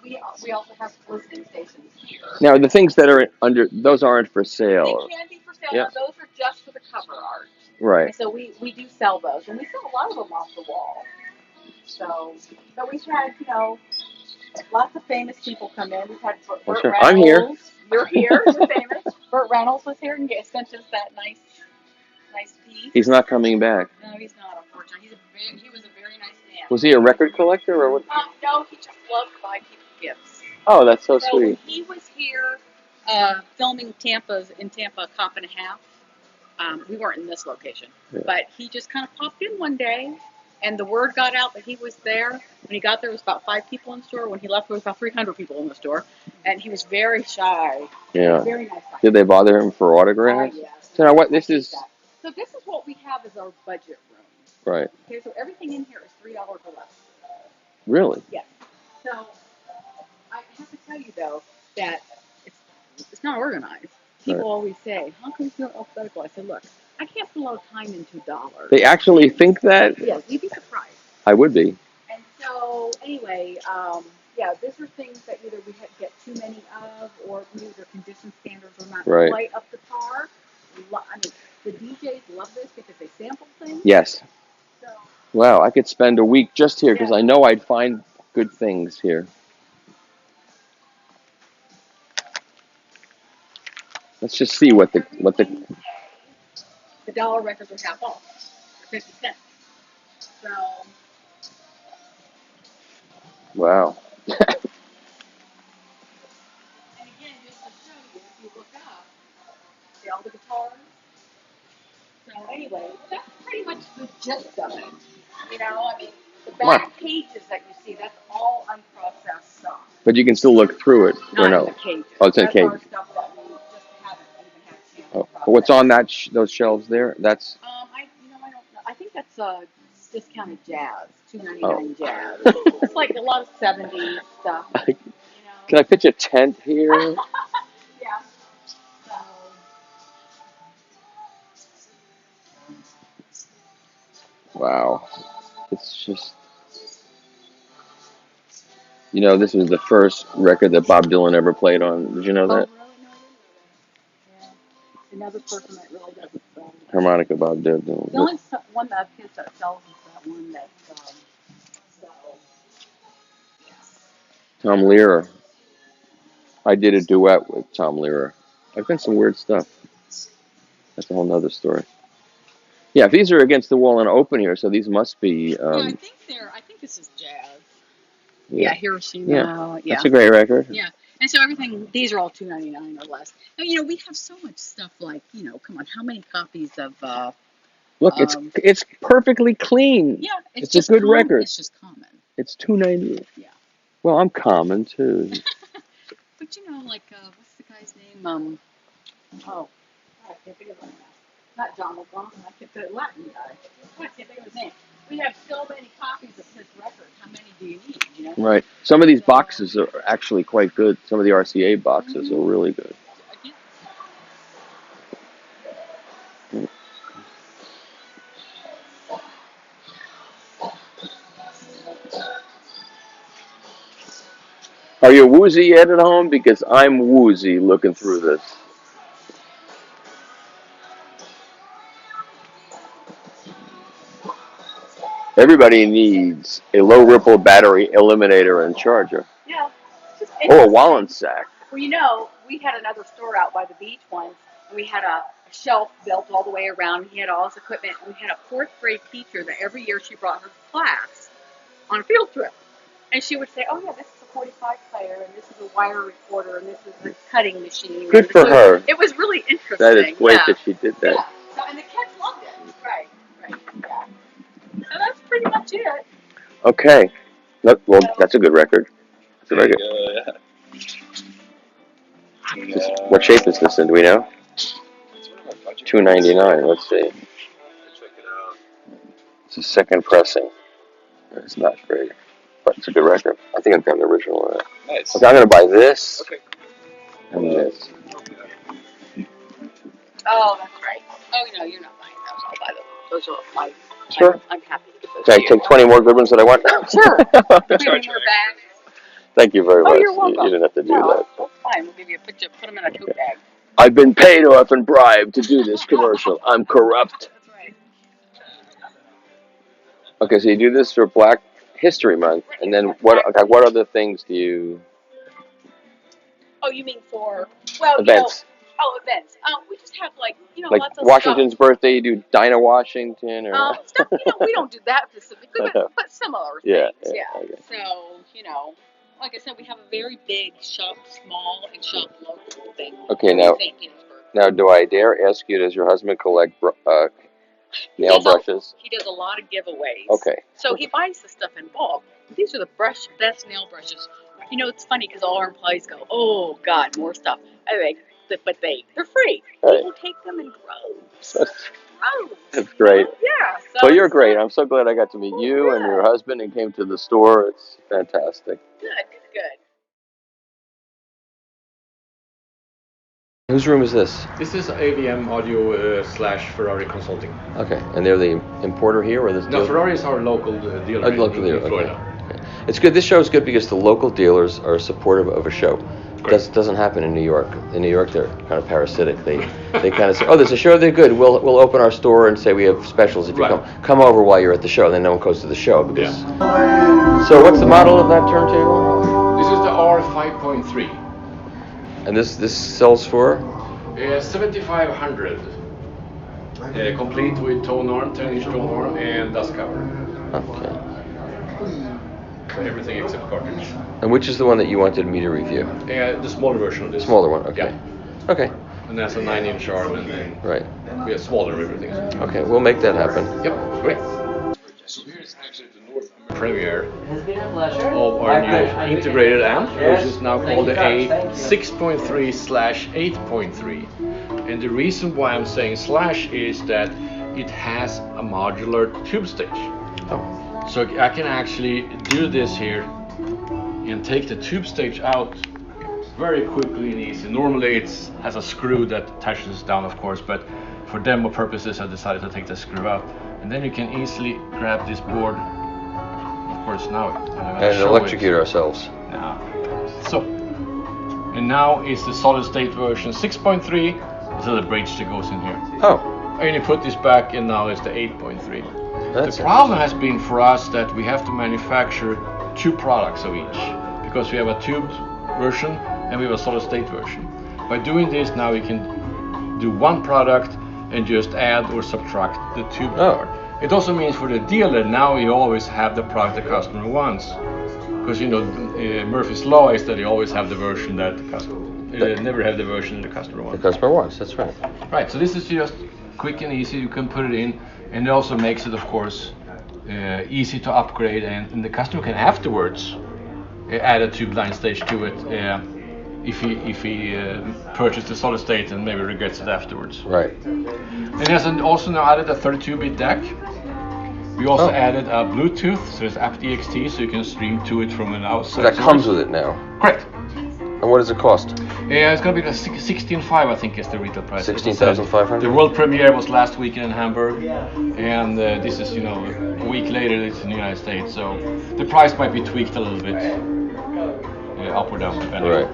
we also have listening stations here. Now, the things that are under, those aren't for sale. They can be for sale. Yeah. Those are just for the cover art. Right. And so we do sell those, and we sell a lot of them off the wall. So, but we've had, lots of famous people come in. We've had Burt Sure. Reynolds. I'm here. You're here. You're famous. Burt Reynolds was here and sent us that nice piece. He's not coming back. No, he's not, unfortunately. He was a very nice man. Was he a record collector or what? No, he just loved to buy people gifts. Oh, that's so So sweet. he was here filming in Tampa, a cop and a half. We weren't in this location, but he just kind of popped in one day, and the word got out that he was there. When he got there, it was about 5 people in the store. When he left, there was about 300 people in the store, and he was very shy. Yeah. Very nice guy. Did they bother him for autographs? Yes. So now what? This is. So this is what we have as our budget room. Right. Okay, so everything in here is $3 or less. Really? Yes. So I have to tell you though that it's not organized. People Right. always say, "How come it's not alphabetical?" I said, "Look, I can't put a lot of time into dollars." They actually think that? Yes, you'd be surprised. I would be. And so, anyway, yeah, these are things that either we get too many of, or maybe their condition standards are not Right. quite up to par. I mean, the DJs love this because they sample things. Yes. So, Wow, I could spend a week just here because yeah. I know I'd find good things here. Let's just see what the dollar records are half off, 50 cents. So, wow. and again, just to show you, if you look up, see all the guitars. So anyway, that's pretty much the gist of it. You know, I mean, the back pages that you see, that's all unprocessed stuff. But you can still look through it, or Not no? in the cages. Oh, it's in That's cages. our stuff that we just haven't even had a chance to Oh. process. What's on that those shelves there? That's I don't know. I think that's discounted jazz, $2.99 Oh. jazz. It's like a lot of '70s stuff. You know. Can I pitch a tent here? Yeah. So. Wow. It's just, you know, this was the first record that Bob Dylan ever played on. Did you know that? Oh, really? No, I didn't know that. Yeah. Another person that really doesn't sell. Harmonica Bob Dylan. The only one that I've that sells is that one that so yeah. Tom Lehrer. I did a duet with Tom Lehrer. I've done some weird stuff. That's a whole nother story. Yeah, if these are against the wall and open here, so these must be. Yeah, I think this is jazz. Yeah, Hiroshima. Yeah. That's a great record. Yeah. And so everything, these are all $2.99 or less. Now, you know, we have so much stuff like, you know, come on, how many copies of Look, it's perfectly clean. yeah, it's a good record. It's just common. It's $2.98. Yeah. Well, I'm common too. But you know, like what's the guy's name? Oh, I can't think of it now. Not John McGraw. I can't think of the Latin guy. I can't think of his name. We have so many copies of his record. How many do you need? You know. Right. Some of these boxes are actually quite good. Some of the RCA boxes are really good. Are you woozy yet at home? Because I'm woozy looking through this. Everybody needs a low ripple battery eliminator and charger. Yeah. Oh, a Wallensack. Well, you know, we had another store out by the beach once, and we had a shelf built all the way around. He had all his equipment, and we had a fourth grade teacher that every year she brought her class on a field trip. And she would say, oh, yeah, this is a 45 player, and this is a wire recorder, and this is a cutting machine. Good for her. It was really interesting. That is great that she did that. Yeah. So, and the kids loved it. Right. Yeah. So that's pretty much it. Okay. Look, well, that's a good record. That's a record. What shape is this in? Do we know? $2.99. Let's see. It's a second pressing. It's not great, but it's a good record. I think I've got the original. Nice. Okay, I'm gonna buy this and this. Oh, that's right. Oh, no, you're not buying those. I'll buy those. Those are mine. Sure. I'm happy to get those. Can I take 20 more good ones that I want? Sure. Give me more bags. Thank you very much. Oh, you're welcome. You didn't have to do that. That's fine. We'll give you put them in a tote bag. I've been paid off and bribed to do this commercial. I'm corrupt. That's right. Okay, so you do this for Black History Month, and then what other things do you? Oh, you mean for Events. Events. We just have like Like lots of Washington's stuff. birthday, you do Dinah Washington or Stuff. We don't do that specifically, but similar things. Yeah. Okay. So like I said, we have a very big shop small and shop local thing. Okay, in now St. Petersburg. Now, do I dare ask you, does your husband collect nail brushes? He does a lot of giveaways. Okay. So he buys the stuff in bulk. These are the best nail brushes. You know, it's funny because all our employees go, oh, God, more stuff. But they're free. Right. People take them in droves. That's great. Yeah. So Well, you're great. I'm so glad I got to meet you and your husband and came to the store. It's fantastic. Good, good. Whose room is this? This is AVM Audio / Ferrari Consulting. Okay, and they're the importer here, or this? No, Ferrari is our local dealer Local dealer, in Florida. okay. It's good. This show is good because the local dealers are supportive of a show. Doesn't happen in New York. In New York, they're kind of parasitic. They kind of say, "Oh, there's a show. They're good. We'll open our store and say we have specials if you come over while you're at the show." And then no one goes to the show because. Yeah. So what's the model of that turntable? This is the R5.3. And this sells for? 7,500. Complete with tone arm, 10-inch tone arm, and dust cover. Okay. Everything except cartridge. And which is the one that you wanted me to review? The smaller version of this. Smaller one, okay. Yeah. Okay. And that's a 9-inch arm, and then we have smaller everything. Okay, we'll make that happen. Yep, great. So here's actually the North American premiere of our new integrated amp, which is now called the A6.3/8.3. And the reason why I'm saying slash is that it has a modular tube stage. Oh. So I can actually do this here and take the tube stage out very quickly and easy. Normally it has a screw that attaches down, of course, but for demo purposes I decided to take the screw out. And then you can easily grab this board, of course now. And electrocute ourselves. Now. So, and now is the solid state version 6.3, so the bridge that goes in here. Oh. And you put this back and now it's the 8.3. That's the problem has been for us that we have to manufacture 2 products of each because we have a tubed version and we have a solid state version. By doing this now we can do one product and just add or subtract the tube part. It also means for the dealer now you always have the product the customer wants, because you know Murphy's law is that you always have the version that the customer never have the version the customer wants. The customer wants, that's right. Right, so this is just quick and easy. You can put it in, and it also makes it, of course, easy to upgrade, and the customer can afterwards add a tube line stage to it if he purchased the solid state and maybe regrets it afterwards. Right. And it has also now added a 32-bit DAC. We also added a Bluetooth, so it's aptXT, so you can stream to it from an outside. So that comes with it now. Correct. And what does it cost? Yeah, it's going to be like 16,500, I think, is the retail price. 16,500. The world premiere was last weekend in Hamburg, and this is, a week later. It's in the United States, so the price might be tweaked a little bit, up or down, depending. Right.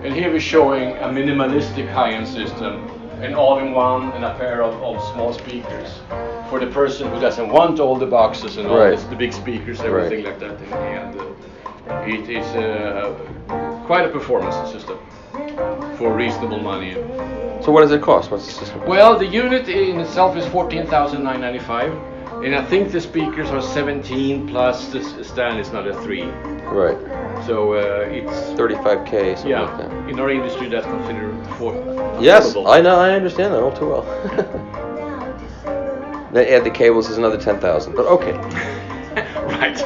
And here we're showing a minimalistic high-end system, an all-in-one, and a pair of small speakers for the person who doesn't want all the boxes and all this, the big speakers, everything like that. And it is quite a performance system for reasonable money. So what does it cost? What's the system? Well, the unit in itself is $14,995, and I think the speakers are 17 plus the stand is another 3. Right. So it's 35K, something like that. In our industry that's considered affordable. Yes, I know, I understand that all too well. Then add the cables is another 10,000, but okay. Right.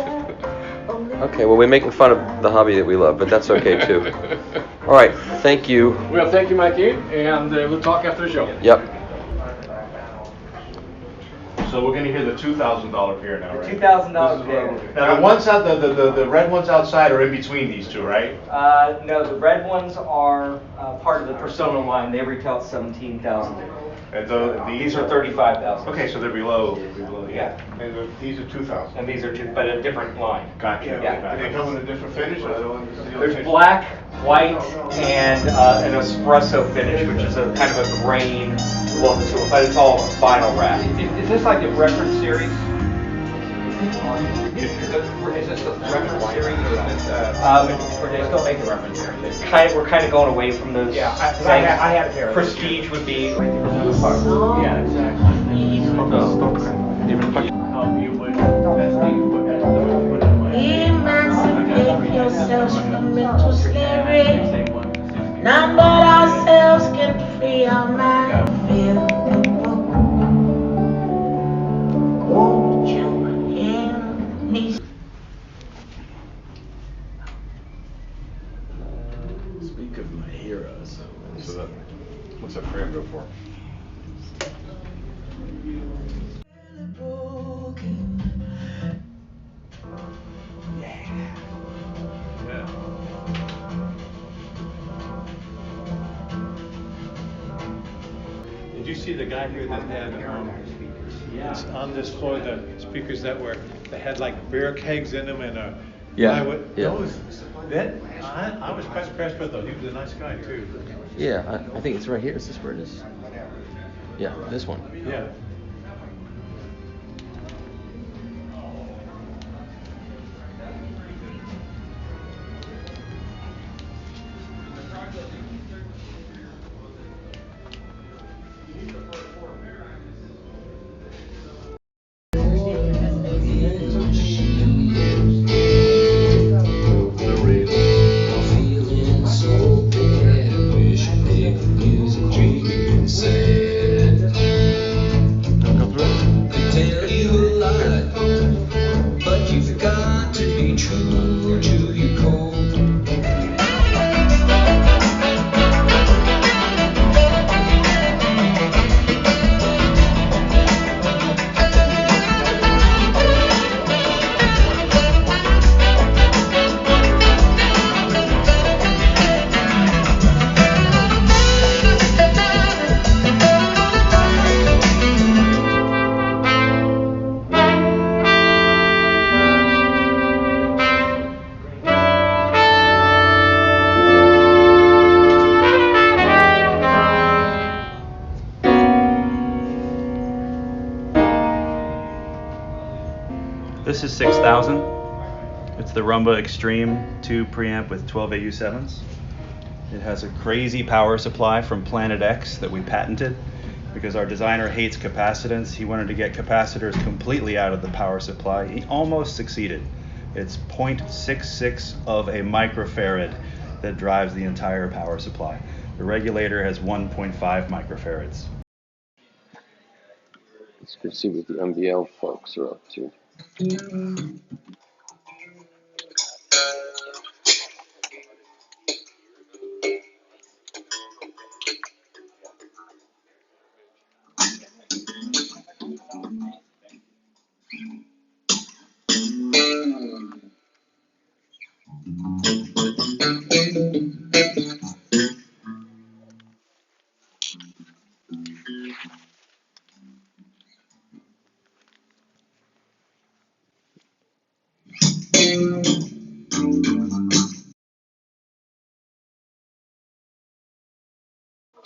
Okay, well, we're making fun of the hobby that we love, but that's okay too. All right, thank you. Well, thank you, Mikey, and we'll talk after the show. Yep. So we're going to hear the $2,000 pair now, right? $2,000 pair. Now the ones out, the red ones outside are in between these two, right? No, the red ones are part of the Persona line. They retail at $17,000. And these are $35,000. Okay, so they're below. Yeah. And these are 2,000. And these are but a different line. Gotcha. Yeah. Do they come in a different finish? There's black, white, and an espresso finish, which is a kind of a grain look to it, but it's all vinyl wrap. Is this like a reference series? Is this the reference series? They still make the reference series. We're kind of going away from those. Yeah, I had a pair. Prestige would be. Yeah, exactly. Emancipate yourselves from mental slavery. None but ourselves can free our mind. Feel the won't you hear me? Speak of my heroes. So what's that frame go for? see the guy here that had, it's on this floor, the speakers that had like beer kegs in them and a plywood. Those, I was quite impressed with those. He was a nice guy too. Yeah, I think it's right here. Is this where it is? Yeah, this one. Yeah. This is 6000. It's the Rumba Extreme 2 preamp with 12 AU7s. It has a crazy power supply from Planet X that we patented because our designer hates capacitance. He wanted to get capacitors completely out of the power supply. He almost succeeded. It's 0.66 of a microfarad that drives the entire power supply. The regulator has 1.5 microfarads. Let's go see what the MBL folks are up to.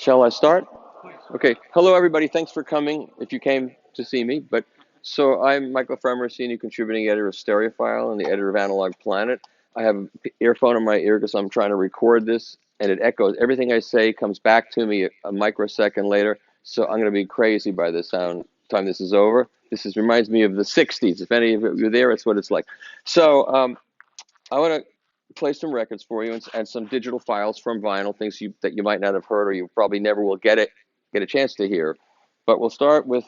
Shall I start? Okay. Hello, everybody. Thanks for coming, if you came to see me. So I'm Michael Fremer, senior contributing editor of Stereophile and the editor of Analog Planet. I have an earphone in my ear because I'm trying to record this, and it echoes. Everything I say comes back to me a microsecond later, so I'm going to be crazy by the time this is over. Reminds me of the 60s. If any of you are there, it's what it's like. So I want to play some records for you and some digital files from vinyl, things that you might not have heard or you probably never will get a chance to hear. But we'll start with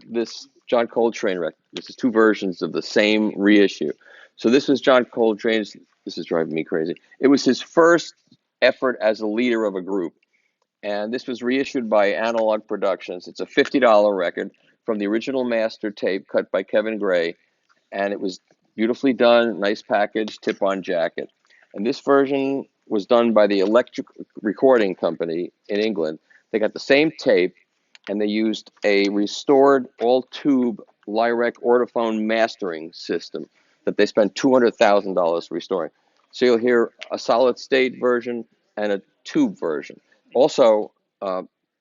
this John Coltrane record. This is two versions of the same reissue. So this was John Coltrane's, this is driving me crazy. It was his first effort as a leader of a group. And this was reissued by Analog Productions. It's a $50 record from the original master tape cut by Kevin Gray. And it was beautifully done, nice package, tip-on jacket. And this version was done by the Electric Recording Company in England. They got the same tape, and they used a restored all-tube Lyric Ortophone mastering system that they spent $200,000 restoring. So you'll hear a solid-state version and a tube version. Also,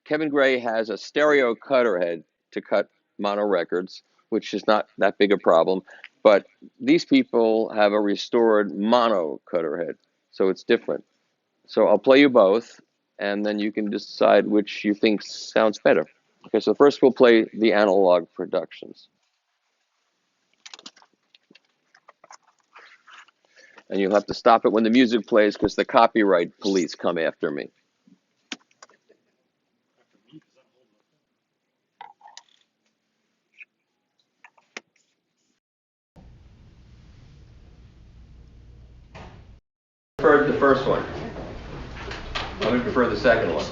Kevin Gray has a stereo cutter head to cut mono records, which is not that big a problem. But these people have a restored mono cutter head, so it's different. So I'll play you both, and then you can decide which you think sounds better. Okay, so first we'll play the Analog Productions. And you'll have to stop it when the music plays because the copyright police come after me. I preferred the first one. I would prefer the second one.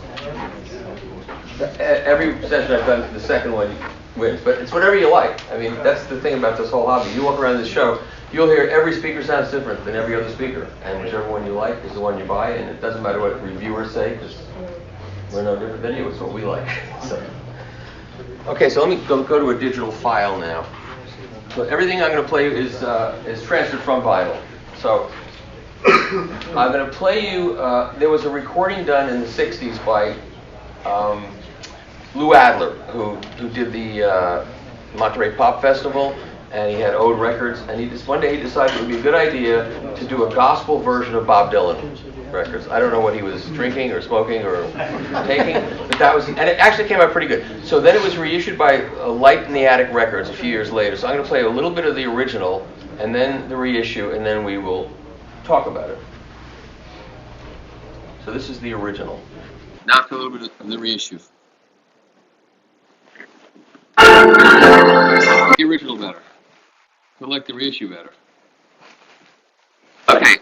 Every session I've done, the second one wins, but it's whatever you like. I mean, that's the thing about this whole hobby. You walk around this show, you'll hear every speaker sounds different than every other speaker, and whichever one you like is the one you buy, and it doesn't matter what reviewers say, because We're no different than you. It's what we like. So. Okay, so let me go to a digital file now. So everything I'm going to play you is transferred from vinyl. So I'm going to play you. There was a recording done in the '60s by Lou Adler, who did the Monterey Pop Festival, and he had Ode Records. And one day he decided it would be a good idea to do a gospel version of Bob Dylan records. I don't know what he was drinking or smoking or taking, but that was, and it actually came out pretty good. So then it was reissued by Light in the Attic Records a few years later. So I'm going to play a little bit of the original, and then the reissue, and then we will talk about it. So this is the original. Now a little bit of the reissue. The original better. I like the reissue better. Okay.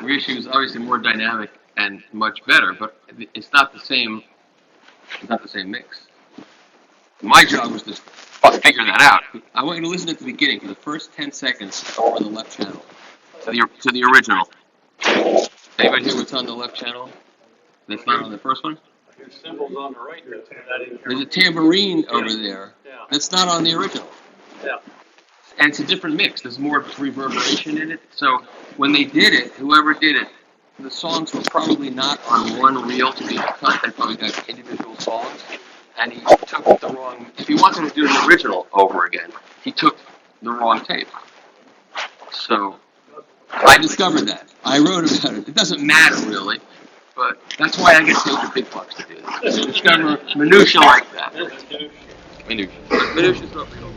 The reissue is obviously more dynamic and much better, but it's not the same. It's not the same mix. My job was to figure that out. I want you to listen at the beginning for the first 10 seconds over the left channel to the original. Anybody hear what's on the left channel? That's not on the first one. Your symbol's on the right. There's a tambourine over there. That's not on the original. Yeah. And it's a different mix. There's more reverberation in it. So when they did it, whoever did it, the songs were probably not on one reel to be cut. They probably got individual songs. And he took the wrong... If he wanted to do the original over again, he took the wrong tape. So I discovered that. I wrote about it. It doesn't matter, really. But that's why I get paid the big bucks to do this. To discover minutiae like that. Minutiae. Minutiae is what we do.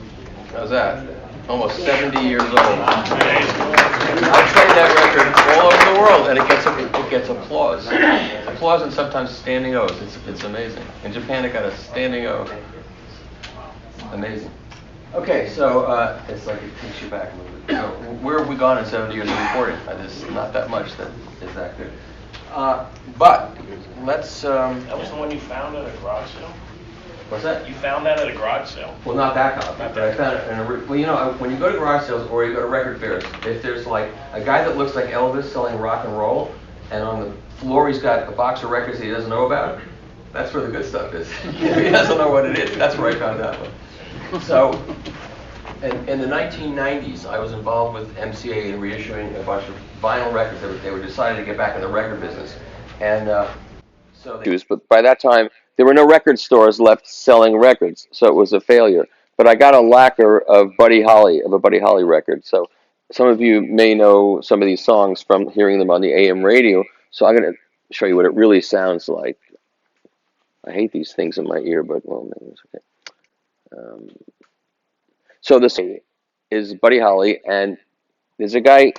How's that? Almost 70 years old. I've played that record all over the world, and it gets applause. Applause and sometimes standing O's. It's amazing. In Japan, it got a standing O. Amazing. Okay, so it's like it takes you back a little bit. So where have we gone in 70 years of recording? There's not that much that is that good. But let's. That was the one you found at a garage sale? What's that? You found that at a garage sale? Well, not that copy, but I found it in a... Well, you know, when you go to garage sales or you go to record fairs, if there's like a guy that looks like Elvis selling rock and roll, and on the floor he's got a box of records that he doesn't know about, that's where the good stuff is. He doesn't know what it is. That's where I found that one. So, in the 1990s, I was involved with MCA in reissuing a bunch of vinyl records. They were deciding to get back in the record business. And but by that time, there were no record stores left selling records, so it was a failure. But I got a lacquer of a Buddy Holly record. So some of you may know some of these songs from hearing them on the AM radio. So I'm going to show you what it really sounds like. I hate these things in my ear, but well, maybe it's okay. So this is Buddy Holly, and there's a guy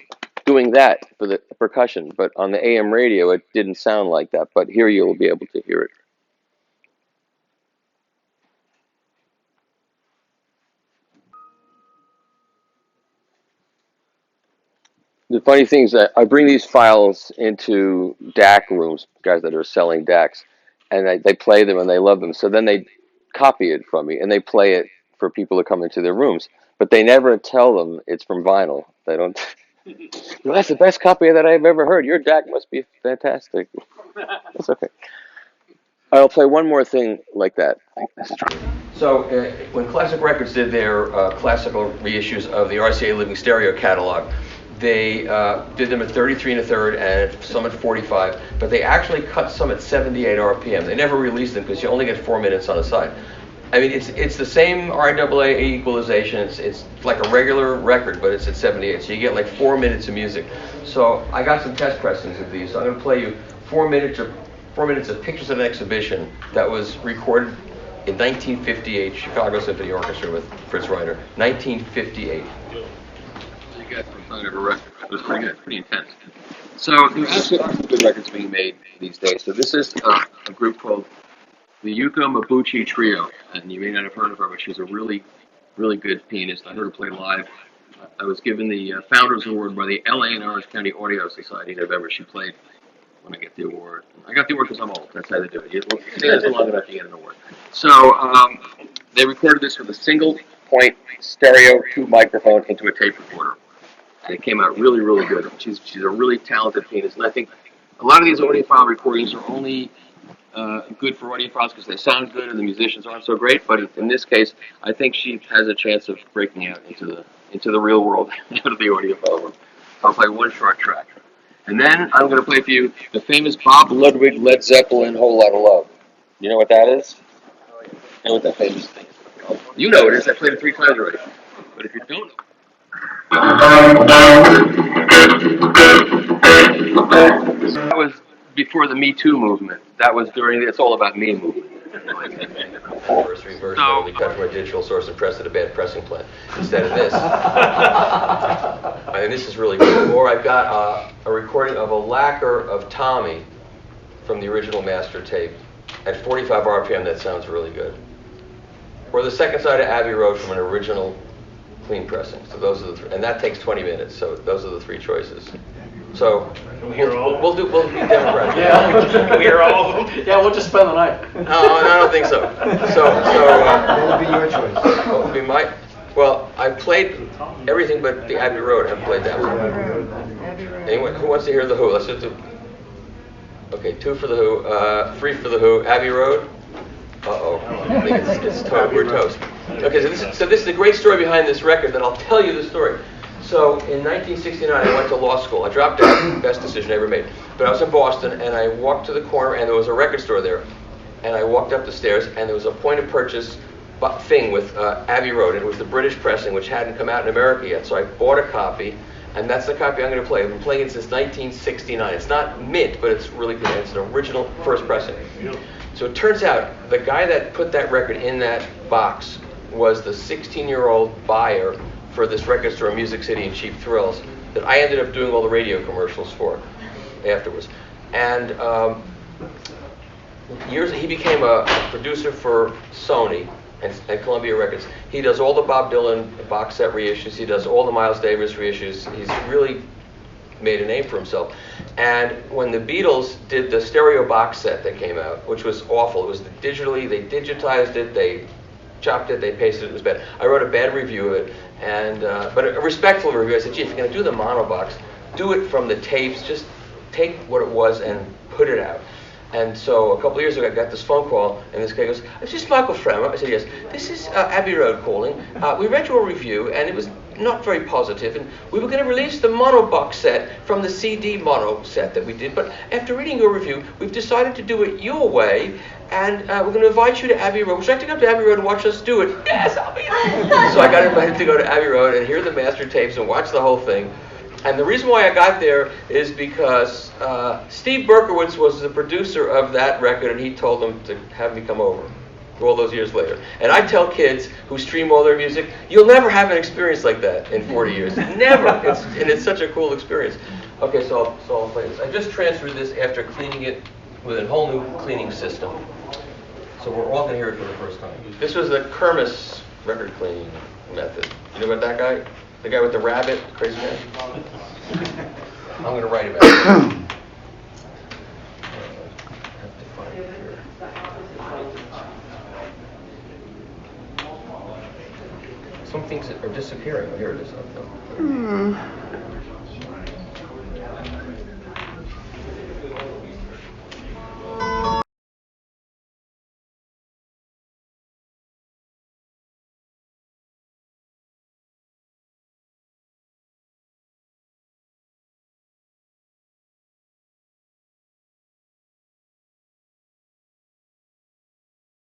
doing that for the percussion, but on the AM radio it didn't sound like that, but here you'll be able to hear it. The funny thing is that I bring these files into DAC rooms, guys that are selling DACs, and they play them and they love them. So then they copy it from me and they play it for people to come into their rooms. But they never tell them it's from vinyl. They don't. Well, that's the best copy that I've ever heard. Your DAC must be fantastic. That's okay. I'll play one more thing like that. So when Classic Records did their classical reissues of the RCA Living Stereo catalog, they did them at 33 1/3 and some at 45, but they actually cut some at 78 RPM. They never released them because you only get 4 minutes on the side. I mean, it's the same RAA equalization. It's like a regular record, but it's at 78, so you get like 4 minutes of music. So I got some test pressings of these. So I'm going to play you 4 minutes of Pictures of an Exhibition that was recorded in 1958, Chicago Symphony Orchestra with Fritz Reiner, 1958. You got some kind of a record. It was pretty good, pretty intense. So there actually are some good records being made these days. So this is a group called the Yuko Mabuchi Trio, and you may not have heard of her, but she's a really, really good pianist. I heard her play live. I was given the Founders Award by the LA and Orange County Audio Society in November. She played when I get the award. I got the award because I'm old. That's how they do it. You stay long enough to get an award. So they recorded this with a single-point stereo tube microphone into a tape recorder. And it came out really, really good. She's a really talented pianist, and I think a lot of these audiophile recordings are only good for audiophile because they sound good and the musicians aren't so great. But in this case, I think she has a chance of breaking out into the real world out of the audiophile world. I'll play one short track. And then I'm going to play for you the famous Bob Ludwig Led Zeppelin Whole Lotta Love. You know what that is? You know what that famous thing is? You know it is. I played it 3 times already. But if you don't know, that was before the Me Too movement. That was during the It's All About Me movement. Anniversary version that we cut from a digital source and pressed at a bad pressing plant instead of this. And this is really good. Or I've got a recording of a lacquer of Tommy from the original master tape at 45 RPM. That sounds really good. Or the second side of Abbey Road from an original clean pressing. So those are the 3, and that takes 20 minutes. So those are the 3 choices. So we'll be democratic. Yeah, we hear all of them. Yeah, we'll just spend the night. No, I don't think so. That'll be your choice. What would be my? Well, I played everything but the Abbey Road. I haven't played that one. Anyone who wants to hear the Who? Let's just do. Okay, 2 for the Who, 3 for the Who. Abbey Road. I think it's toast. We're toast. Okay, so this is the great story behind this record. That I'll tell you the story. So in 1969, I went to law school. I dropped out, best decision I ever made. But I was in Boston, and I walked to the corner, and there was a record store there. And I walked up the stairs, and there was a point of purchase thing with Abbey Road. And it was the British pressing, which hadn't come out in America yet. So I bought a copy, and that's the copy I'm going to play. I've been playing it since 1969. It's not mint, but it's really good. It's an original first pressing. So it turns out the guy that put that record in that box was the 16-year-old buyer for this record store in Music City and Cheap Thrills that I ended up doing all the radio commercials for afterwards. And he became a producer for Sony and Columbia Records. He does all the Bob Dylan box set reissues. He does all the Miles Davis reissues. He's really made a name for himself. And when the Beatles did the stereo box set that came out, which was awful, it was they digitized it, they chopped it, they pasted it, it was bad. I wrote a bad review of it, and but a respectful review. I said, gee, if you're going to do the mono box, do it from the tapes, just take what it was and put it out. And so a couple of years ago, I got this phone call, and this guy goes, "Is this Michael Fremer?" I said, "Yes." "This is Abbey Road calling. We read your review, and it was not very positive, and we were going to release the mono box set from the CD mono set that we did, but after reading your review, we've decided to do it your way, and we're going to invite you to Abbey Road. Would you like to come to Abbey Road and watch us do it?" "Yes, I'll be there." So I got invited to go to Abbey Road and hear the master tapes and watch the whole thing. And the reason why I got there is because Steve Berkowitz was the producer of that record, and he told them to have me come over all those years later. And I tell kids who stream all their music, you'll never have an experience like that in 40 years. Never. And it's such a cool experience. Okay, so I'll play this. I just transferred this after cleaning it with a whole new cleaning system. So we're all going to hear it for the first time. This was the Kermis record cleaning method. You know about that guy? The guy with the rabbit, crazy guy? I'm going to write about it. Some things are disappearing. Oh, here it is.